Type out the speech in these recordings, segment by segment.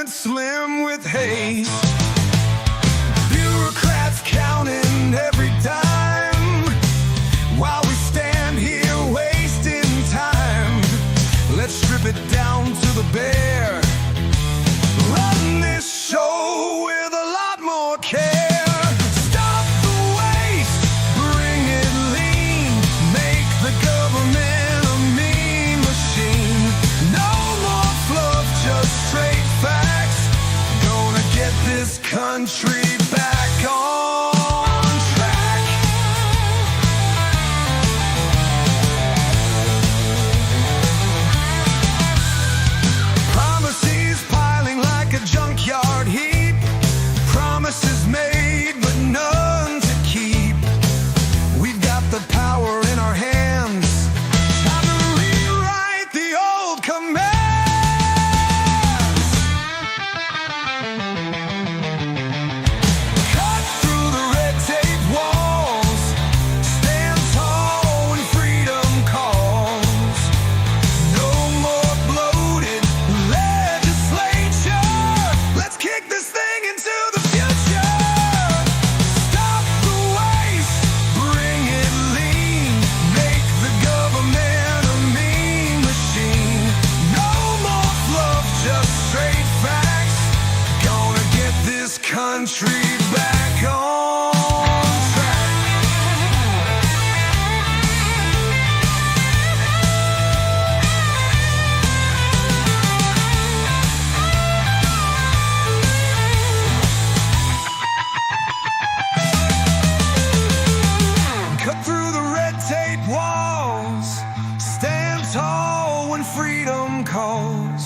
went slim with haste. Bureaucrats counting every dime while we stand here wasting time. Let's strip it down to the bare. Run this show with a lot more care. Stop the waste, bring it lean. Make the government a mean machine. No more fluff, just straight facts. Gonna get this country back on track. Promises piling like a junkyard heap. Promises made but none to keep. We've got the power in our hands. Time to rewrite the old commands. Cut through the red tape walls. Stand tall when freedom calls. No more bloated legislature. Let's kick this thing into the future. Stop the waste, bring it lean. Make the government a mean machine. No more fluff, just straight facts. Gonna get this country back on track. Cut through the red tape walls. Stand tall when freedom calls.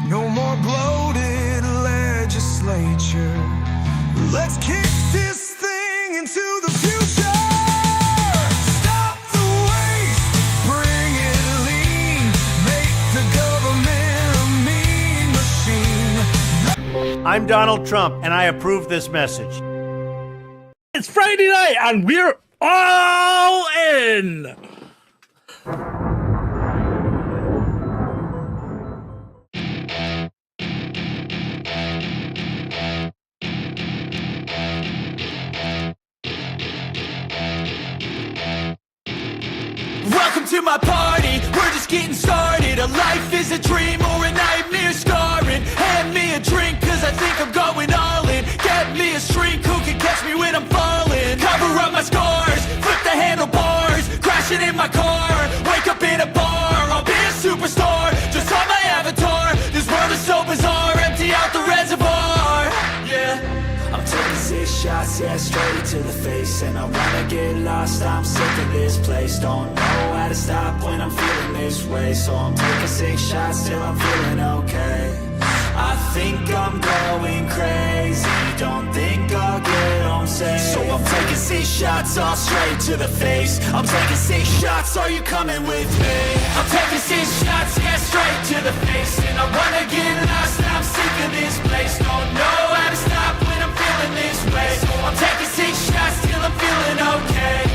No more bloated legislature. Let's kick this thing into the future. Stop the waste, bring it lean. Make the government a mean machine. I'm Donald Trump, and I approve this message. It's Friday night and we're all in. Welcome to my party, we're just getting started. A life is a dream or a nightmare scarring. Hand me a drink cause I think I'm going all in. Get me a shrink who can catch me when I'm falling. Cover up my scars, flip the handlebars. Crashing in my car, wake up in a bar. I'll be a superstar, just on my avatar. This world is so bizarre, empty out the reservoir. Yeah, I'm taking 6 shots, yeah, straight to the face. And I wanna get lost, I'm sick of this place. Don't know how to stop when I'm feeling this way. So I'm taking 6 shots till I'm feeling okay. I think I'm going crazy, don't think I'll get home safe. So I'm taking 6 shots all straight to the face. I'm taking 6 shots, are you coming with me? I'm taking 6 shots, yeah, straight to the face. And I wanna get lost, I'm sick of this place. Don't know how to stop when I'm feeling this way. So I'm taking 6 shots till I'm feeling okay.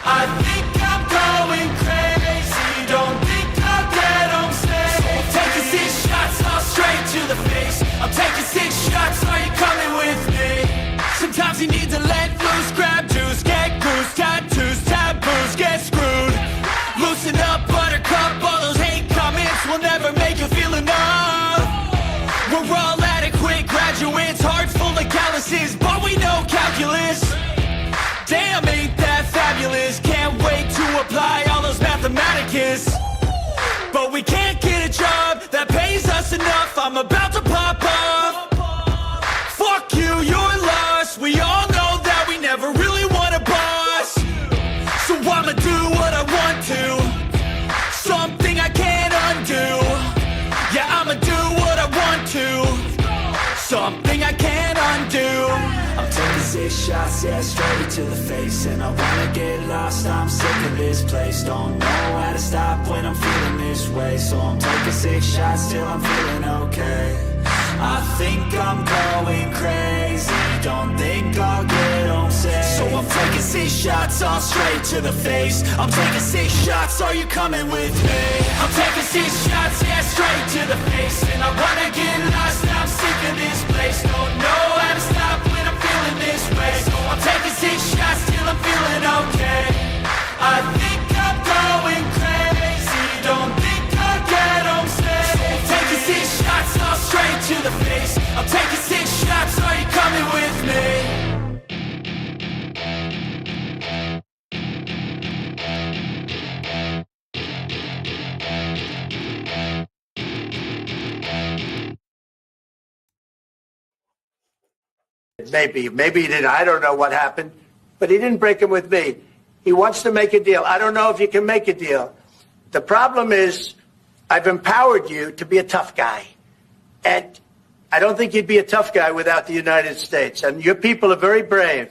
I think I'm going crazy, don't think I'll get home safe. So I'm taking 6 shots all straight to the face. I'm taking 6 shots, are you coming with me? Sometimes you need to let loose, grab juice, get goose, tattoos, taboos, get screwed. Loosen up, buttercup, all those hate comments will never make you feel enough. We're all adequate graduates, hearts full of calluses, but we know calculus. Damn, ain't that fabulous? Can't wait to apply all those mathematicus. But we can't get a job that pays us enough. I'm about to pop up. Fuck you, you're lost. We all know that we never really want a boss. So I'ma do what I want to, something I can't undo. Yeah, I'ma do what I want to, something I can't undo. I'm taking 6 shots, yeah, straight to the face. And I wanna get lost, I'm sick of this place. Don't know how to stop when I'm feeling this way. So I'm taking 6 shots till I'm feeling okay. I think I'm going crazy, don't think I'll get home safe. So I'm taking 6 shots all straight to the face. I'm taking 6 shots, are you coming with me? I'm taking 6 shots, yeah, straight to the face. And I wanna get lost now. I'm sick of this place. Don't know how to stop when I'm feeling this way. So I'm taking 6 shots till I'm feeling okay. I think I'm going crazy. Don't think I'll get home safe. So I'm taking 6 shots all straight to the face. I'm taking 6 shots. Are you coming with me? Maybe he did. I don't know what happened, but he didn't break him with me. He wants to make a deal. I don't know if you can make a deal. The problem is I've empowered you to be a tough guy. And I don't think you'd be a tough guy without the United States. And your people are very brave.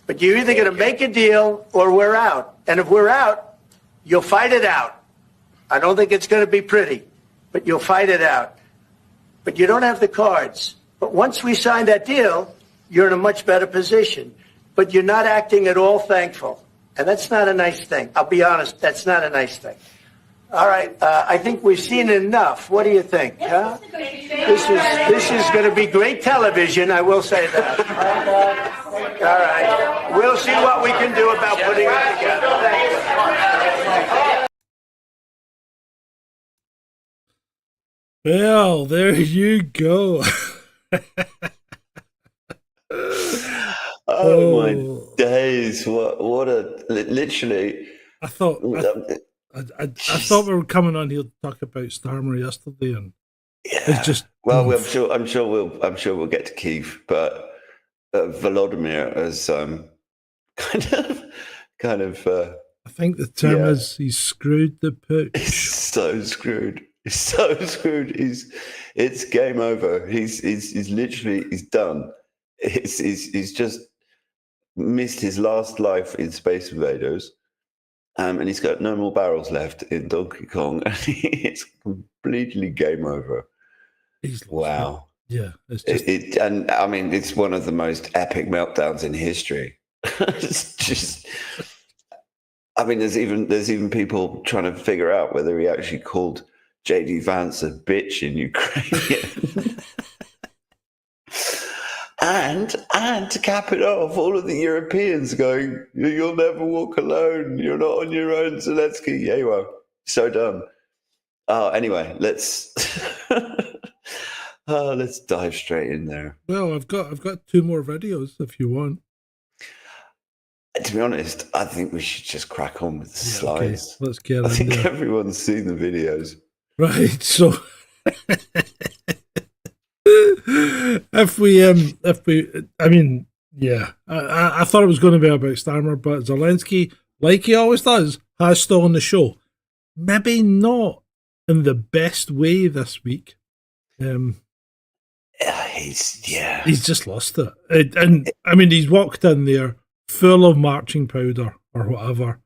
But you're either going to make a deal or we're out. And if we're out, you'll fight it out. I don't think it's going to be pretty, but you'll fight it out. But you don't have the cards. But once we sign that deal, you're in a much better position. But you're not acting at all thankful. And that's not a nice thing. I'll be honest, that's not a nice thing. All right, I think we've seen enough. What do you think? Huh? This is going to be great television, I will say that. All right. We'll see what we can do about putting it together. Thank you. Well, there you go. Oh my days! What a literally. I thought we were coming on here to talk about Starmer yesterday, and it's just I'm sure we'll get to Kyiv, but Volodymyr is kind of. I think the term is he's screwed the pooch. He's so screwed. He's so screwed. It's game over. He's literally done. He's just missed his last life in Space Invaders, and he's got no more barrels left in Donkey Kong, and it's completely game over. Wow. Yeah, it's just... and I mean, it's one of the most epic meltdowns in history. It's just, I mean, there's even people trying to figure out whether he actually called JD Vance a bitch in Ukrainian. And to cap it off, all of the Europeans going, "You'll never walk alone. You're not on your own, Zelensky." Yeah, you are. So dumb. Anyway, let's dive straight in there. Well, I've got 2 more videos if you want. To be honest, I think we should just crack on with the slides. Okay, let's get. I think everyone's seen the videos, right? So. If we, I mean, yeah, I thought it was going to be about Starmer, but Zelensky, like he always does, has stolen the show. Maybe not in the best way this week. He's just lost it. And I mean, he's walked in there full of marching powder or whatever.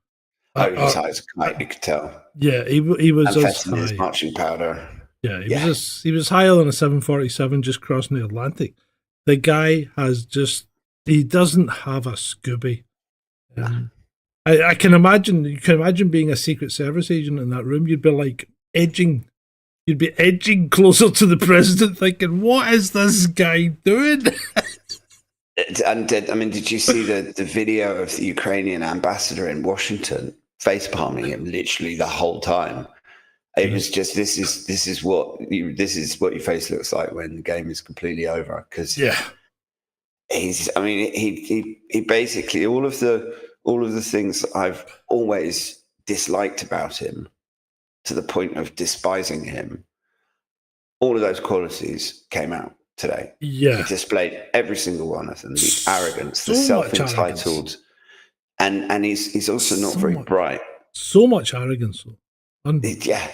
His eyes, you could tell. Yeah, he was as high. His marching powder. Yeah, he was higher than a 747 just crossing the Atlantic. The guy he doesn't have a Scooby. I can imagine, you can imagine being a Secret Service agent in that room. You'd be edging closer to the president thinking, what is this guy doing? And I mean, did you see the video of the Ukrainian ambassador in Washington facepalming him literally the whole time? It was just this is what your face looks like when the game is completely over. Because he basically all of the things I've always disliked about him, to the point of despising him, all of those qualities came out today. Yeah, he displayed every single one of them: the arrogance, the self-entitled, and he's also not very bright. So much arrogance, though. Yeah.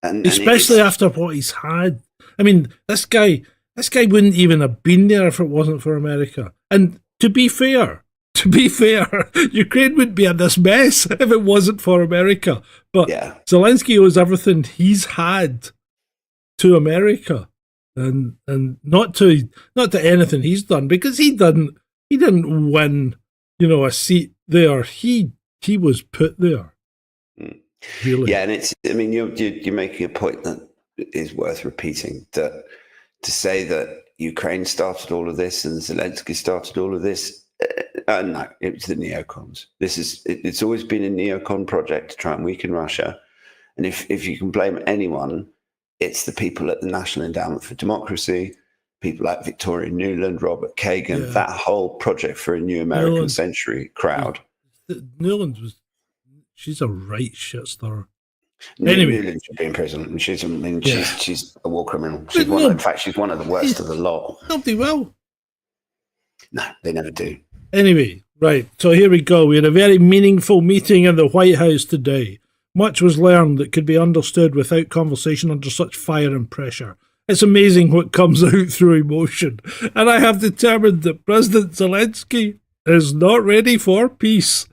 And especially after what he's had. I mean, this guy wouldn't even have been there if it wasn't for America. And to be fair, Ukraine wouldn't be in this mess if it wasn't for America. But Zelensky owes everything he's had to America, and not to anything he's done, because he didn't win, a seat there. He was put there. Really. Yeah, and you're making a point that is worth repeating, that to say that Ukraine started all of this and Zelensky started all of this. No, it was the neocons. It's always been a neocon project to try and weaken Russia. And if you can blame anyone, it's the people at the National Endowment for Democracy, people like Victoria Nuland, Robert Kagan, that whole Project for a New American Century crowd. Nuland she's a right shitstar. Anyway, Nuland should be in prison, and she's a war criminal. In fact, she's one of the worst of the lot. Nobody will. No, they never do. Anyway, right. So here we go. We had a very meaningful meeting in the White House today. Much was learned that could be understood without conversation under such fire and pressure. It's amazing what comes out through emotion. And I have determined that President Zelensky is not ready for peace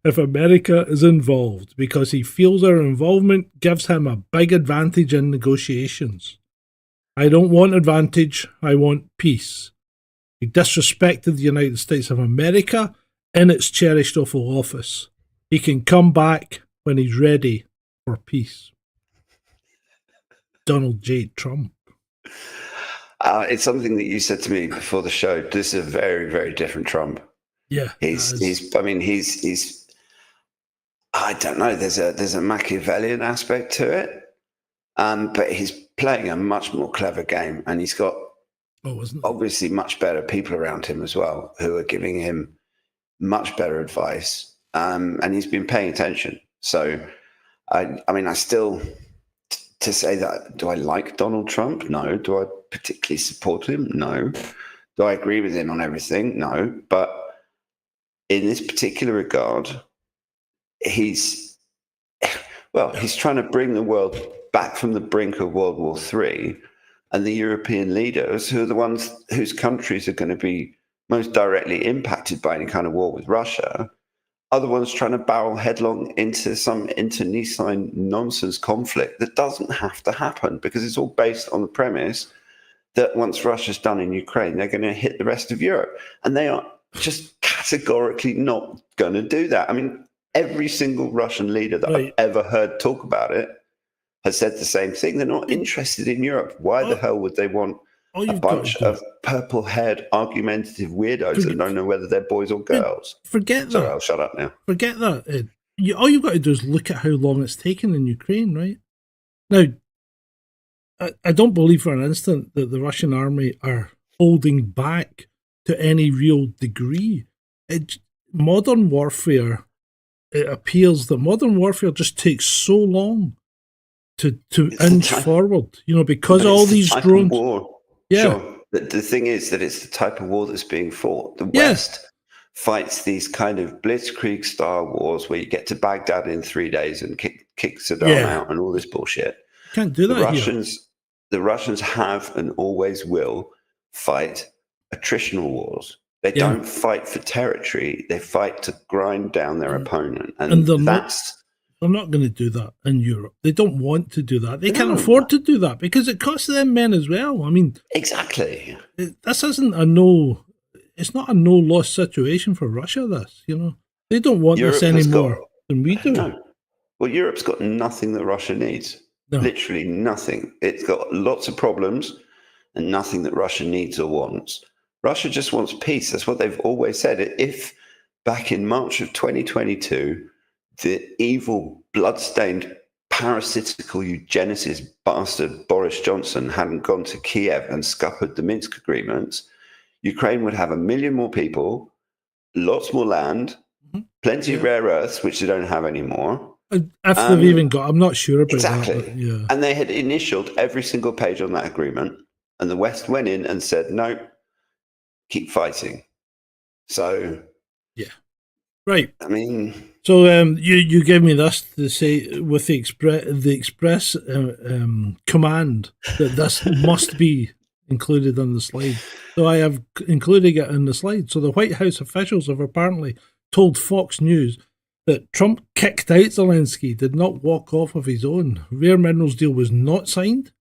if America is involved, because he feels our involvement gives him a big advantage in negotiations. I don't want advantage, I want peace. He disrespected the United States of America in its cherished Oval Office. He can come back when he's ready for peace. Donald J. Trump. It's something that you said to me before the show. This is a very, very different Trump. Yeah. He's I don't know, there's a Machiavellian aspect to it. But he's playing a much more clever game, and he's got obviously much better people around him as well, who are giving him much better advice. And he's been paying attention. So, I still, to say that, do I like Donald Trump? No. Do I particularly support him? No. Do I agree with him on everything? No. But in this particular regard, he's trying to bring the world back from the brink of World War III, and the European leaders, who are the ones whose countries are going to be most directly impacted by any kind of war with Russia, are the ones trying to barrel headlong into some internecine nonsense conflict that doesn't have to happen, because it's all based on the premise that once Russia's done in Ukraine, they're going to hit the rest of Europe. And they are just categorically not going to do that. I mean, every single Russian leader that I've ever heard talk about it has said the same thing. They're not interested in Europe. Why the hell would they want a bunch of purple-haired, argumentative weirdos that don't know whether they're boys or girls? Forget that. Sorry, I'll shut up now. Forget that, Ed. All you've got to do is look at how long it's taken in Ukraine, right? Now, I don't believe for an instant that the Russian army are holding back to any real degree. Modern warfare, it appears that modern warfare just takes so long to inch forward, because all these drones. Yeah. Sure. The thing is that it's the type of war that's being fought. The West fights these kind of blitzkrieg style wars where you get to Baghdad in 3 days and kick Saddam out and all this bullshit. Can't do that. The Russians have and always will fight attritional wars. They don't fight for territory. They fight to grind down their opponent. And they're not going to do that in Europe. They don't want to do that. They can't afford to do that because it costs them men as well. I mean, exactly. This isn't it's not a no-loss situation for Russia, this, They don't want this any more than we do. No. Well, Europe's got nothing that Russia needs. No. Literally nothing. It's got lots of problems and nothing that Russia needs or wants. Russia just wants peace. That's what they've always said. If back in March of 2022, the evil, blood-stained, parasitical eugenicist bastard Boris Johnson hadn't gone to Kiev and scuppered the Minsk agreements, Ukraine would have 1 million more people, lots more land, plenty of rare earths, which they don't have anymore. If they've even got, I'm not sure about that. Exactly. And they had initialed every single page on that agreement, and the West went in and said, no, keep fighting. So, right. I mean, so you gave me this to say with the express command that this must be included on the slide. So I have included it in the slide. So the White House officials have apparently told Fox News that Trump kicked out Zelensky, did not walk off of his own. Rare minerals deal was not signed.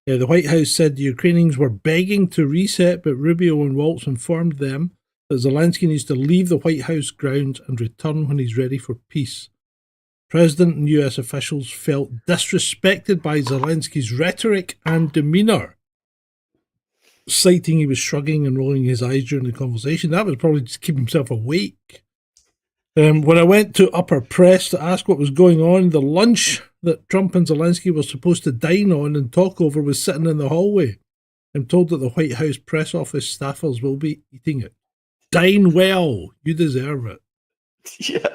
The White House said the Ukrainians were begging to reset, but Rubio and Waltz informed them that Zelensky needs to leave the White House grounds and return when he's ready for peace. President and US officials felt disrespected by Zelensky's rhetoric and demeanour. citing he was shrugging and rolling his eyes during the conversation. That was probably just keep himself awake. When I went to upper press to ask what was going on, the lunch that Trump and Zelensky were supposed to dine on and talk over was sitting in the hallway. I'm told that the White House press office staffers will be eating it. Dine well. You deserve it. Yeah,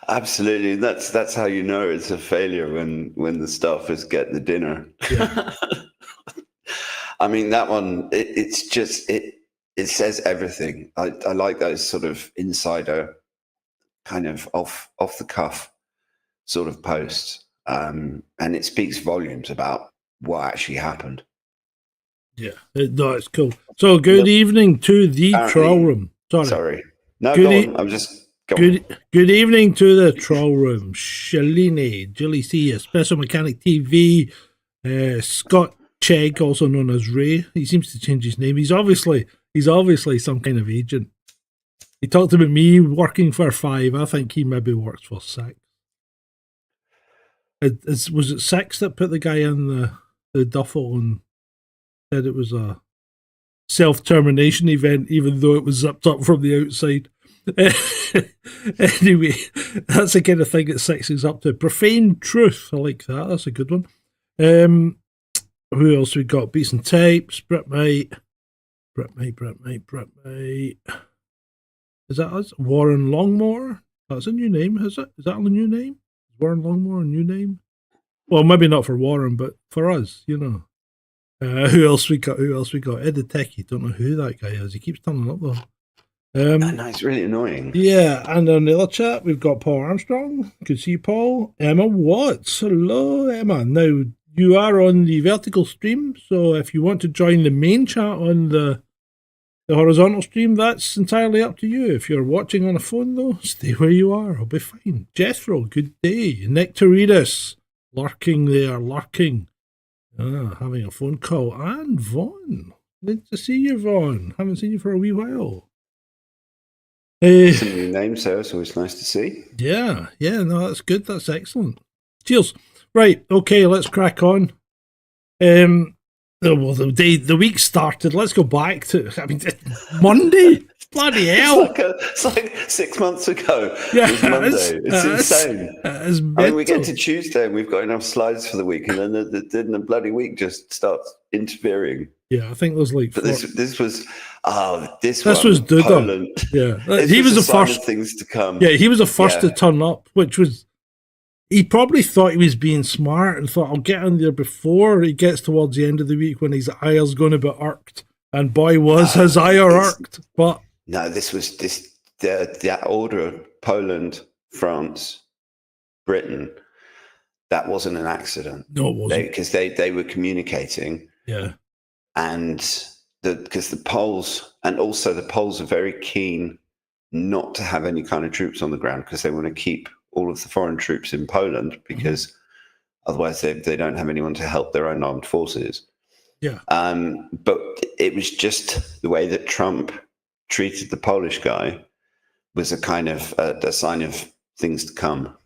absolutely. That's how you know it's a failure when the staffers get the dinner. Yeah. I mean, that one, it's just, it says everything. I like those sort of insider kind of off the cuff sort of posts. And it speaks volumes about what actually happened. Yeah, no, it's cool. So, good evening to the troll room. Sorry. No, good go on. I'm just going. Good evening to the troll room. Shalini, Julie C, Special Mechanic TV, Scott Chegg, also known as Ray. He seems to change his name. He's obviously some kind of agent. He talked about me working for 5. I think he maybe works for 6. Was it 6 that put the guy in the duffel and said it was a self-termination event, even though it was zipped up from the outside? Anyway, that's the kind of thing that 6 is up to. Profane Truth, I like that. That's a good one. Who else we got? Beats and Types, Britmate. Is that us? Warren Longmore? That's a new name, is it? Is that a new name? Is Warren Longmore a new name? Well, maybe not for Warren, but for us, you know. Who else we got? Ed the Techie. Don't know who that guy is. He keeps turning up though. No, it's really annoying. Yeah, and on the other chat, we've got Paul Armstrong. Good to see you, Paul. Emma Watts. Hello, Emma. Now, you are on the vertical stream, so if you want to join the main chat on the horizontal stream, that's entirely up to you. If you're watching on a phone, though, stay where you are. I'll be fine. Jethro, good day. Nectaridus, lurking there, lurking. Having a phone call. And Vaughn. Good to see you, Vaughn. Haven't seen you for a wee while. Some new names there. It's always nice to see. Yeah, no, that's good. That's excellent. Cheers. Right, okay, let's crack on. Well, the week started. Let's go back to, Monday. Bloody hell! It's like 6 months ago. Yeah, it was Monday. It's insane. It's I mean, we get to Tuesday and we've got enough slides for the week, and then the bloody week just starts interfering. Yeah, I think there's like. But this was Duda. Poland. Yeah, he was the first. Of things to come. Yeah, he was the first to turn up, which was. He probably thought he was being smart and thought, I'll get in there before he gets towards the end of the week when his eye's going to be irked. And boy, was his eye irked. But no, the order: Poland, France, Britain. That wasn't an accident. No, it wasn't. Because they were communicating. Yeah. And because the Poles are very keen not to have any kind of troops on the ground because they want to keep all of the foreign troops in Poland because otherwise they don't have anyone to help their own armed forces. Yeah. But it was just the way that Trump treated the Polish guy was a kind of a sign of things to come.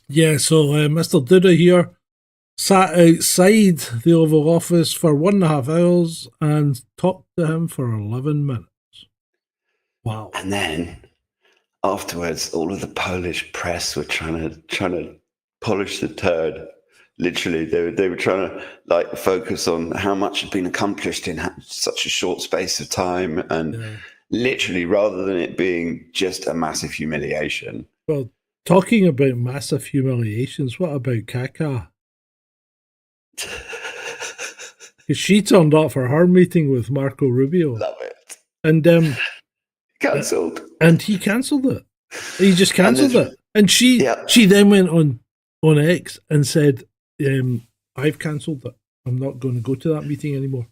Yeah, so Mr. Duda here sat outside the Oval Office for 1.5 hours and talked to him for 11 minutes. Wow. And then afterwards, all of the Polish press were trying to polish the turd. Literally, they were trying to focus on how much had been accomplished in such a short space of time, and literally, rather than it being just a massive humiliation. Well, talking about massive humiliations, what about Kaka? Because she turned up for her meeting with Marco Rubio. Love it. And cancelled. And he cancelled it. He just cancelled it. And she then went on X and said, I've cancelled it. I'm not going to go to that meeting anymore.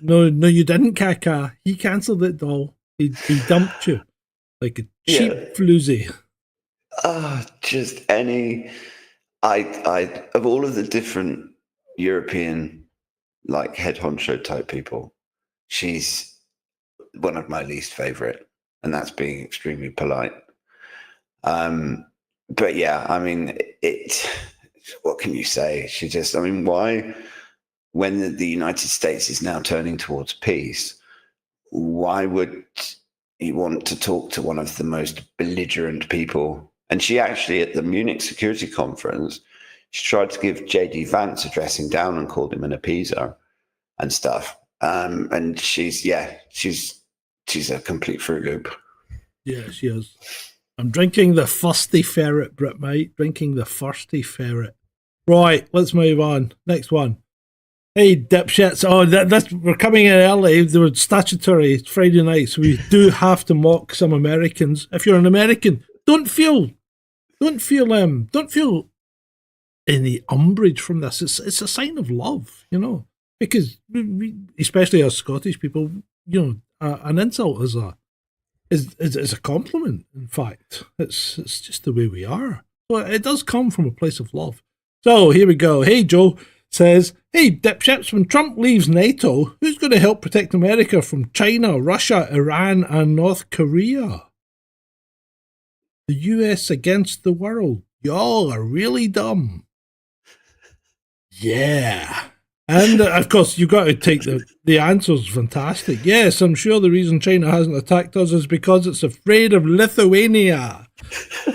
No, you didn't, Kaka. He cancelled it, doll. He dumped you like a cheap floozy. Just any... I of all of the different European head honcho type people, she's one of my least favorite, and that's being extremely polite. But yeah, I mean, what can you say? She just, why when the United States is now turning towards peace, why would he want to talk to one of the most belligerent people? And she actually, at the Munich Security Conference, she tried to give J.D. Vance a dressing down and called him an appeaser and stuff. And she's a complete Fruit Loop. Yeah, she is. I'm drinking the thirsty ferret, Brit, mate. Drinking the thirsty ferret. Right, let's move on. Next one. Hey, dipshits. Oh, we're coming in early. There was statutory Friday night, so we do have to mock some Americans. If you're an American, don't feel any umbrage from this. It's a sign of love, you know, because we, especially as Scottish people, you know, an insult is a compliment. In fact, it's just the way we are. So it does come from a place of love. So here we go. Hey, Joe says, hey, dipshits, when Trump leaves NATO, who's going to help protect America from China, Russia, Iran, and North Korea? The US against the world. Y'all are really dumb. Yeah. And, of course, you've got to take the answer's fantastic. Yes, I'm sure the reason China hasn't attacked us is because it's afraid of Lithuania.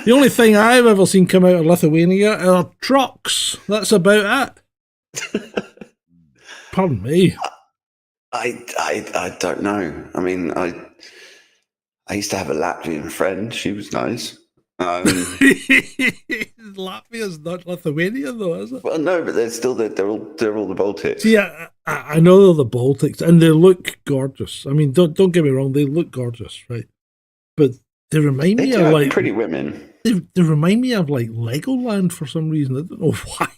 The only thing I've ever seen come out of Lithuania are trucks. That's about it. Pardon me. I don't know. I mean, I used to have a Latvian friend. She was nice. Latvia's not Lithuania, though, is it? Well, no, but they're all the Baltics. See, I know they're the Baltics, and they look gorgeous. I mean, don't get me wrong, they look gorgeous, right? But they remind me of like pretty women. They remind me of like Legoland for some reason. I don't know why.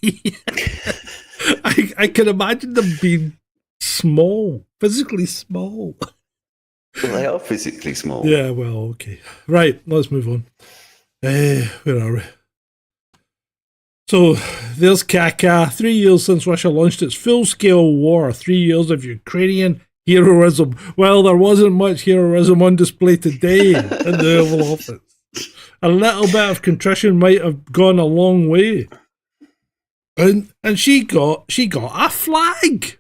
I can imagine them being small, physically small. Well, they are physically small. Yeah, well, okay. Right, let's move on. Where are we? So, there's Kaka. 3 years since Russia launched its full-scale war. 3 years of Ukrainian heroism. Well, there wasn't much heroism on display today in the Oval Office. A little bit of contrition might have gone a long way. And she got a flag.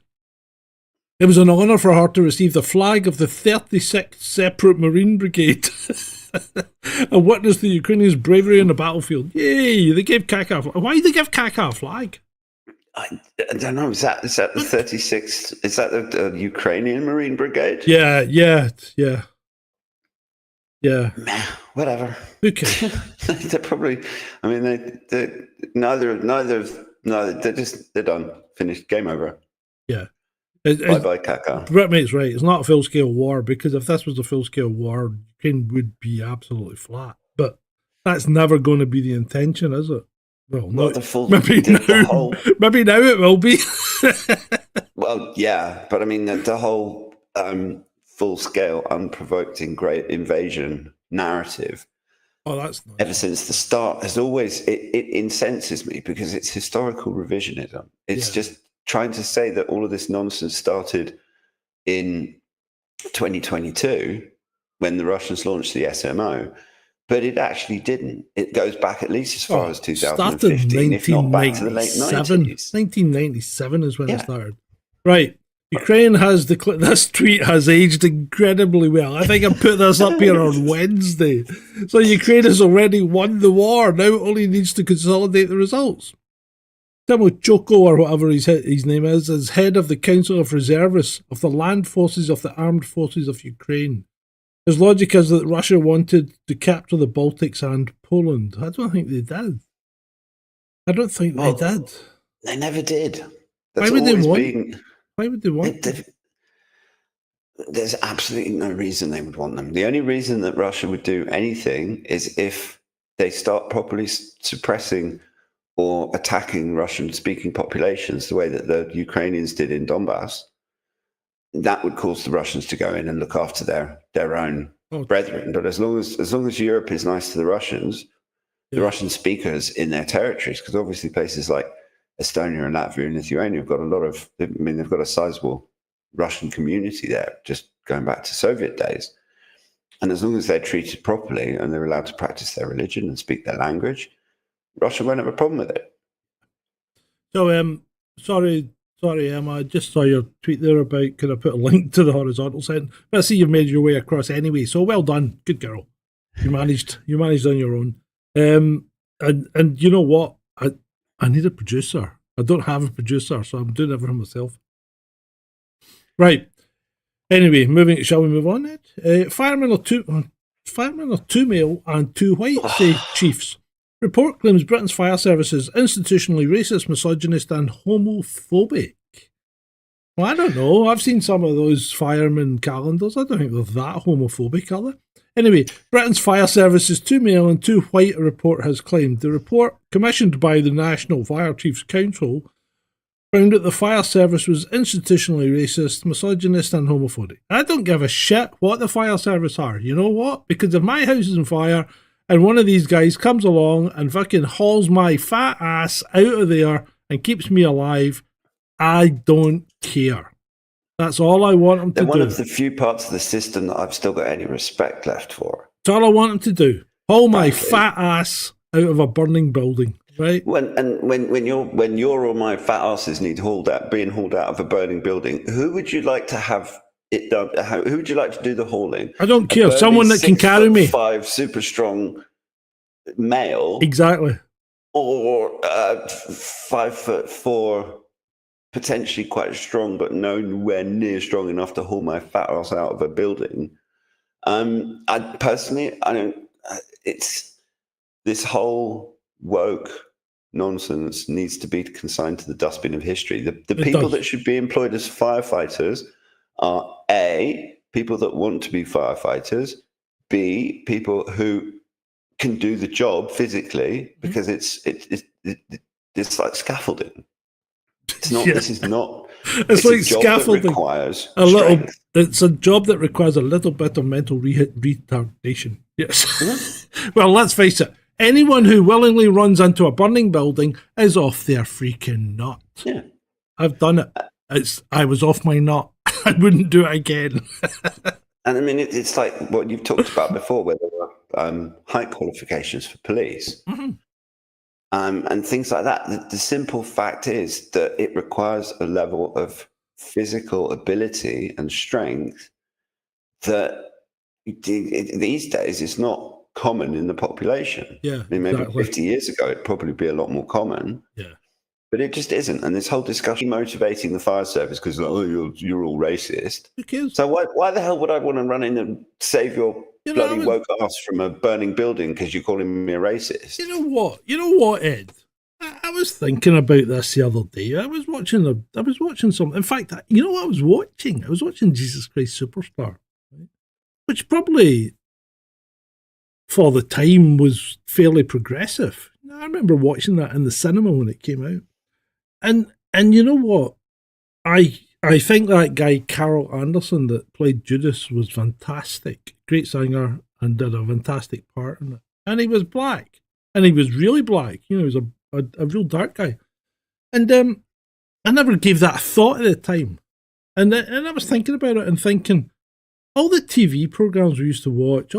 It was an honour for her to receive the flag of the 36th Separate Marine Brigade and witness the Ukrainians' bravery on the battlefield. Yay! They gave Kaka a flag. Why did they give Kaka a flag? I don't know. Is that the 36th? Is that the Ukrainian Marine Brigade? Yeah. Whatever. Who cares? They're probably. I mean, they neither. They're done. Finished. Game over. Yeah. Bye, Kaka. Britmate's right. It's not a full-scale war, because if this was a full-scale war, Ukraine would be absolutely flat. But that's never going to be the intention, is it? Well, Well, not, the full- maybe the now. whole- Maybe now it will be. Well, yeah, but I mean the whole full-scale, unprovoked invasion narrative. Oh, that's nice. Ever since the start, has always it incenses me because it's historical revisionism. It's just trying to say that all of this nonsense started in 2022 when the Russians launched the SMO, but it actually didn't. It goes back at least as far as 2015, if not back to the late 90s. 1997 is when it started. Right. Ukraine has this tweet has aged incredibly well. I think I put this up here on Wednesday. So Ukraine has already won the war. Now it only needs to consolidate the results. Timochoko, or whatever his name is head of the Council of Reservists of the Land Forces of the Armed Forces of Ukraine. His logic is that Russia wanted to capture the Baltics and Poland. I don't think they did. They did. They never did. Why would they want them? There's absolutely no reason they would want them. The only reason that Russia would do anything is if they start properly suppressing or attacking Russian-speaking populations the way that the Ukrainians did in Donbass. That would cause the Russians to go in and look after their own brethren. But as long as Europe is nice to the Russians, the Russian speakers in their territories, because obviously places like Estonia and Latvia and Lithuania have got they've got a sizable Russian community there, just going back to Soviet days. And as long as they're treated properly and they're allowed to practice their religion and speak their language, Russia won't have a problem with it. So, sorry Sorry, Emma, I just saw your tweet there about could I put a link to the horizontal sentence? But I see you've made your way across anyway, so well done. Good girl. You managed on your own. And you know what? I need a producer. I don't have a producer, so I'm doing everything myself. Right. Anyway, shall we move on, Ed? Firemen are two male and two white, say chiefs. Report claims Britain's fire service is institutionally racist, misogynist, and homophobic. Well, I don't know. I've seen some of those fireman calendars. I don't think they're that homophobic, are they? Anyway, Britain's fire service's two male and two white report has claimed. The report, commissioned by the National Fire Chiefs Council, found that the fire service was institutionally racist, misogynist, and homophobic. I don't give a shit what the fire service are. You know what? Because if my house is on fire and one of these guys comes along and fucking hauls my fat ass out of there and keeps me alive, I don't care. That's all I want them to do. They're one of the few parts of the system that I've still got any respect left for. That's all I want them to do. Haul my fat ass out of a burning building, right? When your or my fat asses need being hauled out of a burning building, who would you like to have it done? Who would you like to do the hauling? I don't care. Someone that can carry me. 5 super strong male, exactly, or 5'4", potentially quite strong, but nowhere near strong enough to haul my fat ass out of a building. I personally, I don't. It's this whole woke nonsense needs to be consigned to the dustbin of history. The people that should be employed as firefighters are A, people that want to be firefighters, B, people who can do the job physically, because it's like scaffolding. It's not. Yeah. This is not. It's like scaffolding. Requires a strength. little. It's a job that requires a little bit of mental retardation. Yes. Mm-hmm. Well, let's face it. Anyone who willingly runs into a burning building is off their freaking nut. Yeah, I've done it. I was off my nut. I wouldn't do it again. And I mean, it's like what you've talked about before, where there were height qualifications for police. Mm-hmm. And things like that. The simple fact is that it requires a level of physical ability and strength that these days is not common in the population. Yeah, I mean, maybe 50 years ago, it'd probably be a lot more common. Yeah. But it just isn't. And this whole discussion motivating the fire service because, you're all racist. Who cares? So why the hell would I want to run in and save your bloody woke ass from a burning building because you're calling me a racist? You know what, Ed? I was thinking about this the other day. I was watching something. In fact, you know what I was watching? I was watching Jesus Christ Superstar, right? Which probably, for the time, was fairly progressive. I remember watching that in the cinema when it came out. And you know what? I think that guy, Carol Anderson, that played Judas, was fantastic. Great singer and did a fantastic part in it. And he was black. And he was really black. He was a real dark guy. And I never gave that a thought at the time. And I was thinking about it and thinking, all the TV programs we used to watch,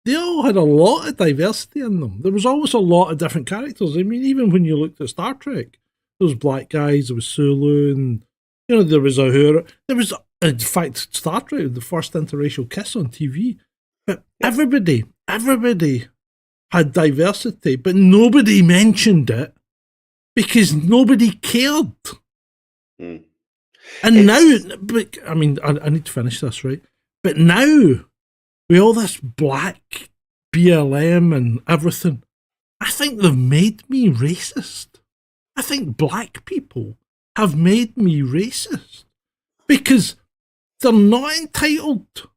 they all had a lot of diversity in them. There was always a lot of different characters. I mean, even when you looked at Star Trek, there was black guys, there was Sulu, and there was Uhura. There was, in fact, Star Trek, the first interracial kiss on TV. But everybody had diversity, but nobody mentioned it because nobody cared. Mm. And now, but I mean, I need to finish this, right? But now, with all this black BLM and everything, I think they've made me racist. I think black people have made me racist because they're not entitled,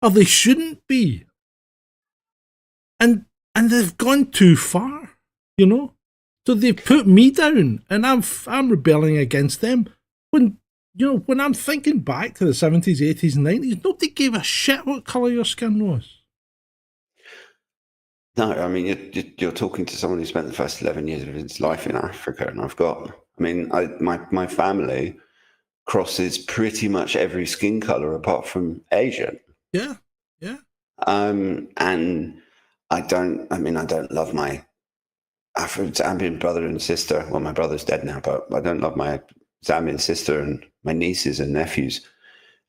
or they shouldn't be. And they've gone too far, So they've put me down, and I'm rebelling against them. When I'm thinking back to the 70s, 80s, and 90s, nobody gave a shit what colour your skin was. No, I mean, you're talking to someone who spent the first 11 years of his life in Africa, and my family crosses pretty much every skin colour apart from Asian. Yeah. And I don't love my Afro-Zambian brother and sister. Well, my brother's dead now, but I don't love my Zamin's sister and my nieces and nephews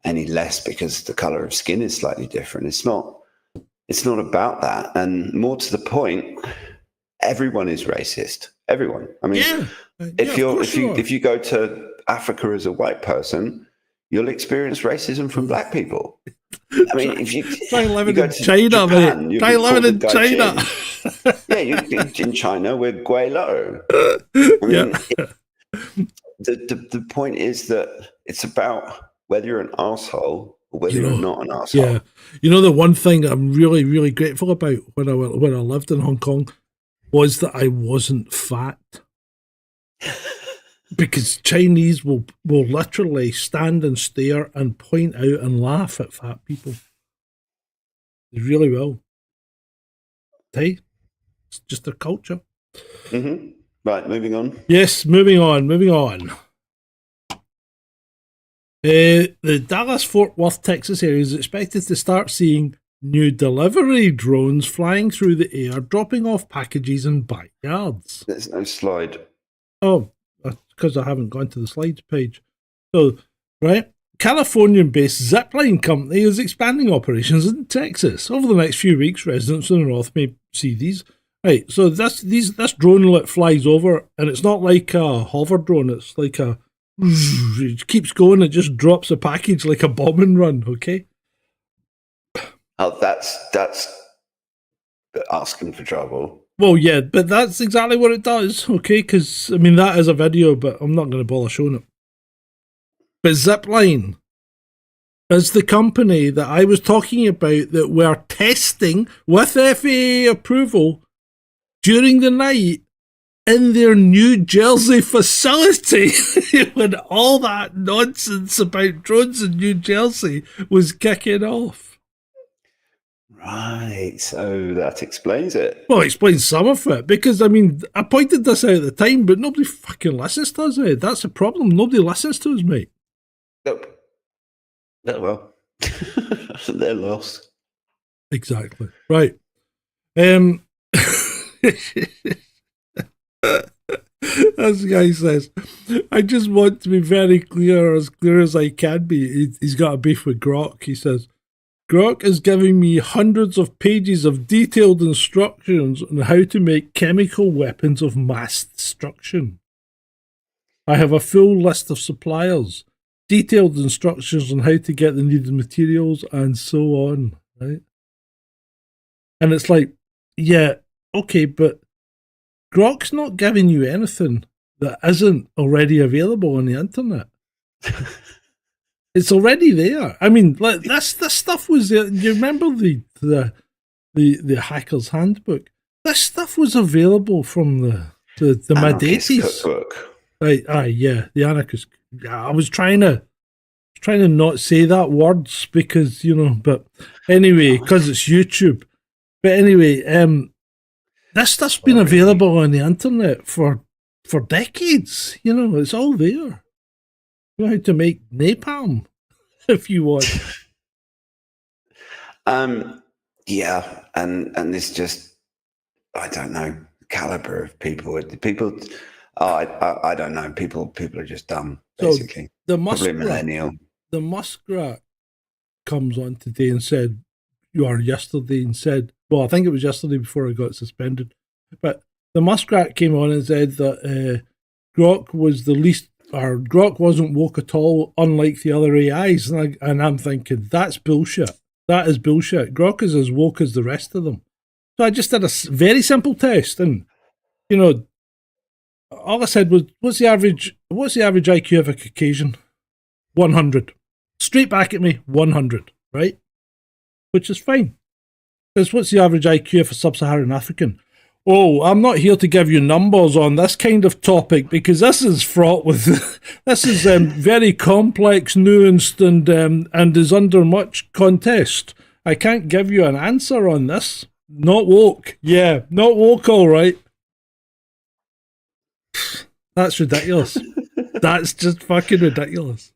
any less because the color of skin is slightly different. It's not about that. And more to the point, everyone is racist. Everyone. I mean, if you go to Africa as a white person, you'll experience racism from black people. I mean, if you try living you in China, Japan, mate. Try living in China. Yeah, in China, we're Guaylo. I mean, the point is that it's about whether you're an asshole or whether you're not an asshole. Yeah, the one thing I'm really, really grateful about when I lived in Hong Kong was that I wasn't fat. Because Chinese will literally stand and stare and point out and laugh at fat people. They really will. Hey, it's just their culture. Mm-hmm. Right, moving on. Yes, moving on. The Dallas-Fort Worth, Texas area is expected to start seeing new delivery drones flying through the air, dropping off packages in backyards. There's no slide. Oh, because I haven't gone to the slides page. So, right, Californian-based zipline company is expanding operations in Texas. Over the next few weeks, residents in the north may see these. Right, so this drone that flies over, and it's not like a hover drone. It's like it keeps going. It just drops a package like a bombing run. Okay. Oh, that's asking for trouble. Well, yeah, but that's exactly what it does, okay? Because, I mean, that is a video, but I'm not going to bother showing it. But Zipline is the company that I was talking about that were testing with FAA approval during the night in their New Jersey facility when all that nonsense about drones in New Jersey was kicking off. Right, so that explains it. Well, it explains some of it, because, I mean, I pointed this out at the time, but nobody fucking listens to us, mate. That's the problem. Nobody listens to us, mate. Nope. Oh, well. They're lost. Exactly. Right. As the guy says, I just want to be very clear as I can be. He's got a beef with Grok. He says, Grok is giving me hundreds of pages of detailed instructions on how to make chemical weapons of mass destruction. I have a full list of suppliers, detailed instructions on how to get the needed materials, and so on, right? And it's like, yeah, okay, but Grok's not giving you anything that isn't already available on the internet. It's already there. I mean, like this stuff was there. You remember the Hacker's Handbook? This stuff was available from the mid-80s. Right, yeah, the anarchist. I was trying to not say that words because, but anyway, because it's YouTube. But anyway, this stuff's been available on the internet for decades. It's all there. You know how to make napalm if you want. Yeah, and it's just, I don't know, caliber of people. I don't know. People are just dumb, basically. So probably millennial. The muskrat comes on today and said, yesterday and said, well, I think it was yesterday before I got suspended, but the muskrat came on and said that Grok was Grok wasn't woke at all, unlike the other AIs. And I'm thinking, that's bullshit. That is bullshit. Grok is as woke as the rest of them. So I just did a very simple test, and all I said was, what's the average IQ of a Caucasian? 100. Straight back at me, 100, right? Which is fine. Because what's the average IQ of a sub-Saharan African? Oh, I'm not here to give you numbers on this kind of topic because this is fraught with, this is very complex, nuanced, and is under much contest. I can't give you an answer on this. Not woke. Yeah, not woke, all right. That's ridiculous. That's just fucking ridiculous.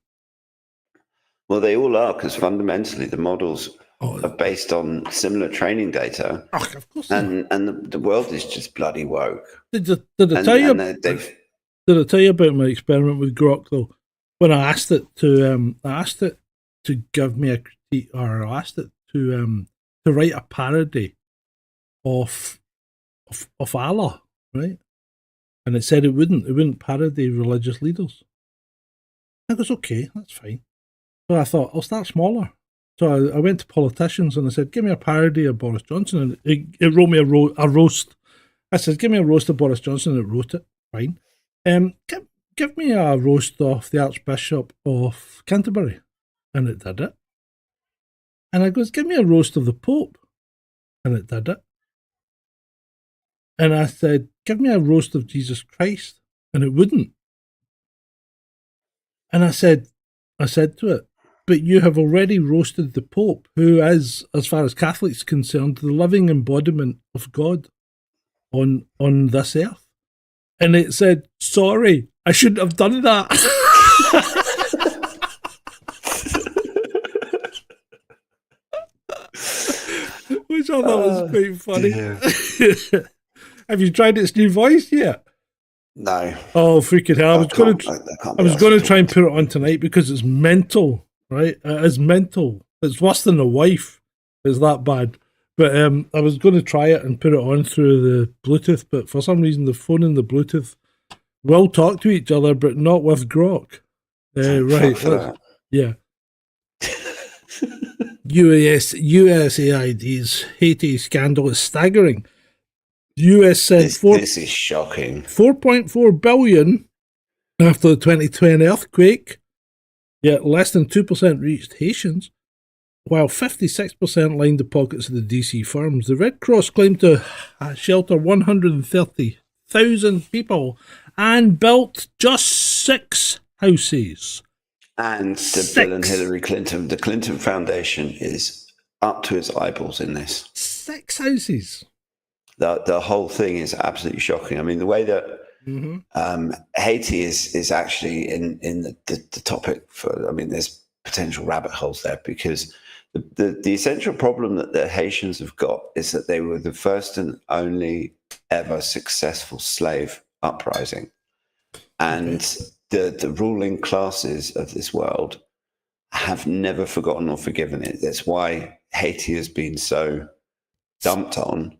Well, they all are, because fundamentally the models are based on similar training data. Oh, of course. And the world is just bloody woke. Did I tell you? Did I tell you about my experiment with Grok though? When I asked it to give me a critique, or I asked it to write a parody of Allah, right? And it said it wouldn't parody religious leaders. I goes, okay, that's fine. So I thought, I'll start smaller. So I went to politicians and I said, give me a parody of Boris Johnson. And it wrote me a roast. I said, give me a roast of Boris Johnson, and it wrote it. Fine. Give me a roast of the Archbishop of Canterbury. And it did it. And I goes, give me a roast of the Pope. And it did it. And I said, give me a roast of Jesus Christ. And it wouldn't. And I said to it, but you have already roasted the Pope, who is, as far as Catholics are concerned, the living embodiment of God on this earth. And it said, sorry, I shouldn't have done that. Which I thought was quite funny. Have you tried its new voice yet? No. Oh, freaking hell. I was going to try and put it on tonight because it's mental, right? It is mental. It's worse than a wife. It's that bad. But I was going to try it and put it on through the Bluetooth, but for some reason the phone and the Bluetooth will talk to each other, but not with Grok. Right. Yeah. USAID's Haiti scandal is staggering. The US said this is shocking. 4.4 billion after the 2010 earthquake, yet less than 2% reached Haitians, while 56% lined the pockets of the DC firms. The Red Cross claimed to shelter 130,000 people and built just 6 houses. And Bill and Hillary Clinton, the Clinton Foundation is up to its eyeballs in this. 6 houses. The whole thing is absolutely shocking. I mean, the way that Haiti is actually in the topic for, I mean, there's potential rabbit holes there, because the essential problem that the Haitians have got is that they were the first and only ever successful slave uprising. And the ruling classes of this world have never forgotten or forgiven it. That's why Haiti has been so dumped on.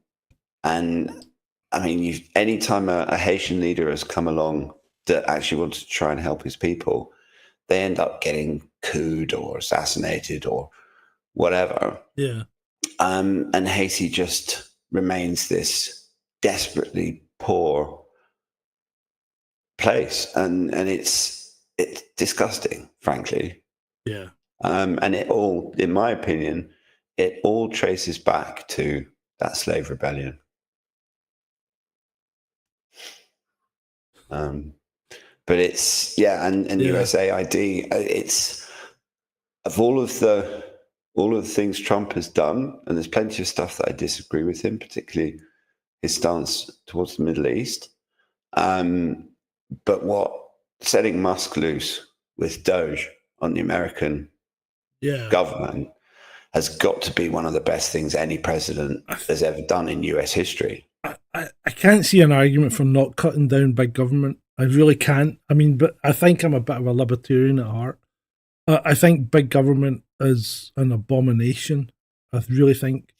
And I mean, anytime a Haitian leader has come along that actually wants to try and help his people, they end up getting couped or assassinated or whatever. Yeah. And Haiti just remains this desperately poor place, and it's disgusting, frankly. Yeah. And it all, in my opinion, it all traces back to that slave rebellion. But it's and USAID. It's of all of the things Trump has done, and there's plenty of stuff that I disagree with him, particularly his stance towards the Middle East. But what setting Musk loose with Doge on the American government has got to be one of the best things any president has ever done in US history. I can't see an argument for not cutting down big government. I really can't. I mean, but I think I'm a bit of a libertarian at heart. I think big government is an abomination. I really think.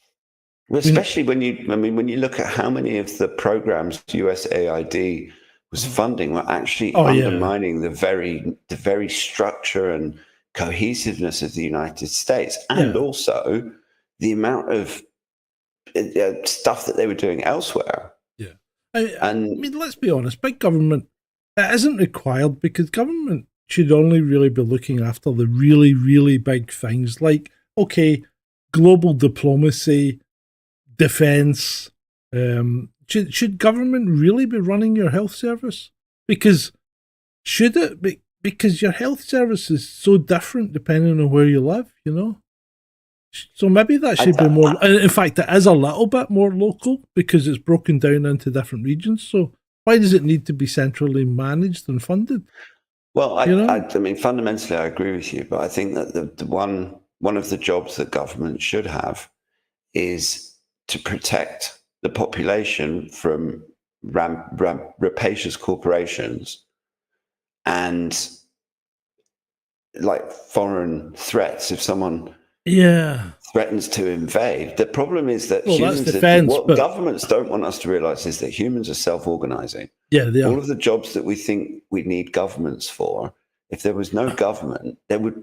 Well, especially when you look at how many of the programs USAID was funding were actually undermining the very structure and cohesiveness of the United States, and also the amount of stuff that they were doing elsewhere. Yeah. I mean, let's be honest, big government, it isn't required, because government should only really be looking after the really, really big things like, okay, global diplomacy, defense. Should government really be running your health service? Because should it be? Because your health service is so different depending on where you live, you know? So maybe that should be more... In fact, it is a little bit more local because it's broken down into different regions. So why does it need to be centrally managed and funded? Well, I mean, fundamentally, I agree with you, but I think that the one of the jobs that government should have is to protect the population from rapacious corporations and like foreign threats. If someone threatens to invade, the problem is that what governments don't want us to realize is that humans are self-organizing. Yeah, they are. All of the jobs that we think we need governments for, if there was no government,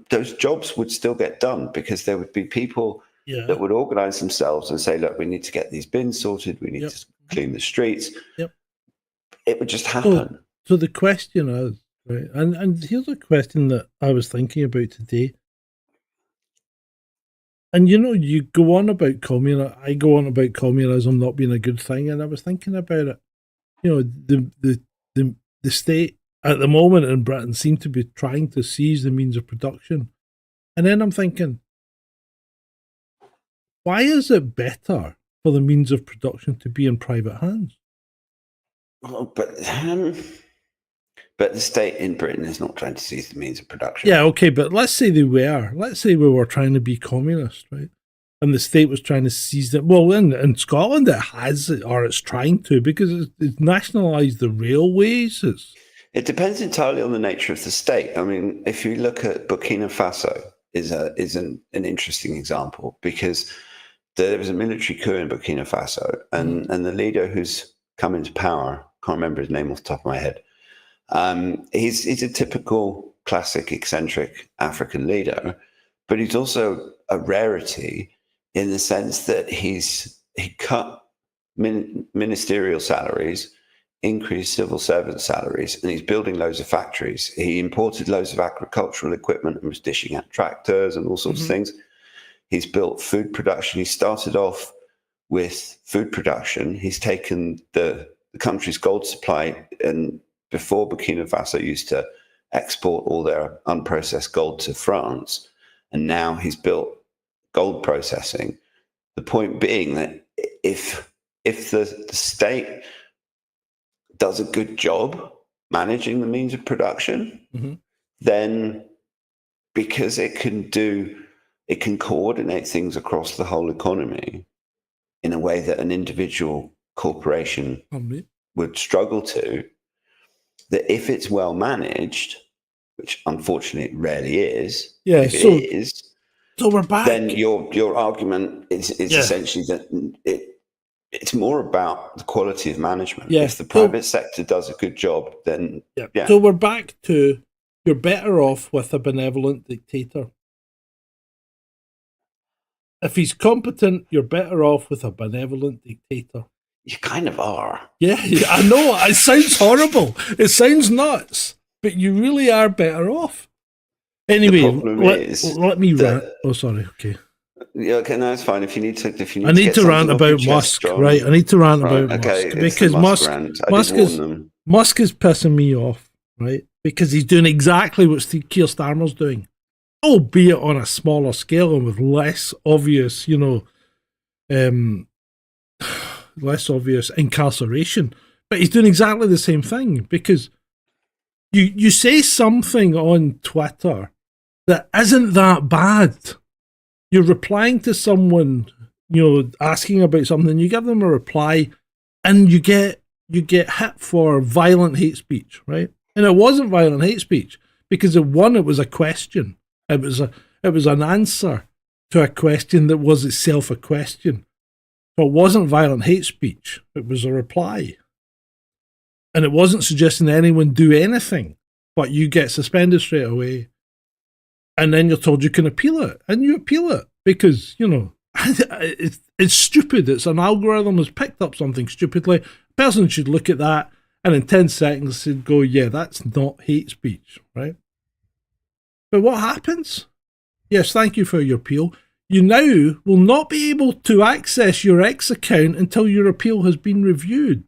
those jobs would still get done, because there would be people that would organize themselves and say, look, we need to get these bins sorted, we need to clean the streets. It would just happen. So the question is, right, and here's a question that I was thinking about today. And you go on about I go on about communism not being a good thing, and I was thinking about it. The state at the moment in Britain seem to be trying to seize the means of production. And then I'm thinking, why is it better for the means of production to be in private hands? Well, but the state in Britain is not trying to seize the means of production. Yeah, okay, but let's say they were. Let's say we were trying to be communist, right? And the state was trying to seize it. Well, in Scotland it has, or it's trying to, because it's nationalised the railways. It depends entirely on the nature of the state. I mean, if you look at Burkina Faso, is an interesting example, because there was a military coup in Burkina Faso, and the leader who's come into power, can't remember his name off the top of my head. He's a typical classic eccentric African leader, but he's also a rarity in the sense that he cut ministerial salaries, increased civil servant salaries, and he's building loads of factories. He imported loads of agricultural equipment and was dishing out tractors and all sorts of things. He's built food production. He started off with food production. He's taken the country's gold supply, and before Burkina Faso used to export all their unprocessed gold to France, and now he's built gold processing. The point being that if the state does a good job managing the means of production, then because it can coordinate things across the whole economy in a way that an individual corporation would struggle to, that if it's well managed, which unfortunately it rarely is, so we're back. Then your argument is essentially that it's more about the quality of management. Yeah. If the private sector does a good job, then So we're back to, you're better off with a benevolent dictator. If he's competent, you're better off with a benevolent dictator. You kind of are. Yeah, I know. It sounds horrible. It sounds nuts. But you really are better off. Anyway, let me rant. Oh, sorry. Okay. Yeah, okay, no, it's fine. If you need to, I need to rant about Musk, right? I need to rant about Musk because Musk is pissing me off, right? Because he's doing exactly what Keir Starmer's doing, albeit on a smaller scale and with less obvious, less obvious incarceration. But he's doing exactly the same thing, because you say something on Twitter that isn't that bad. You're replying to someone, asking about something, you give them a reply, and you get hit for violent hate speech, right? And it wasn't violent hate speech, because it was a question. It was an answer to a question that was itself a question. So it wasn't violent hate speech. It was a reply. And it wasn't suggesting anyone do anything, but you get suspended straight away. And then you're told you can appeal it. And you appeal it because, it's stupid. It's an algorithm has picked up something stupidly. A person should look at that and in 10 seconds should go, yeah, that's not hate speech, right? But what happens? Yes, thank you for your appeal. You now will not be able to access your X account until your appeal has been reviewed.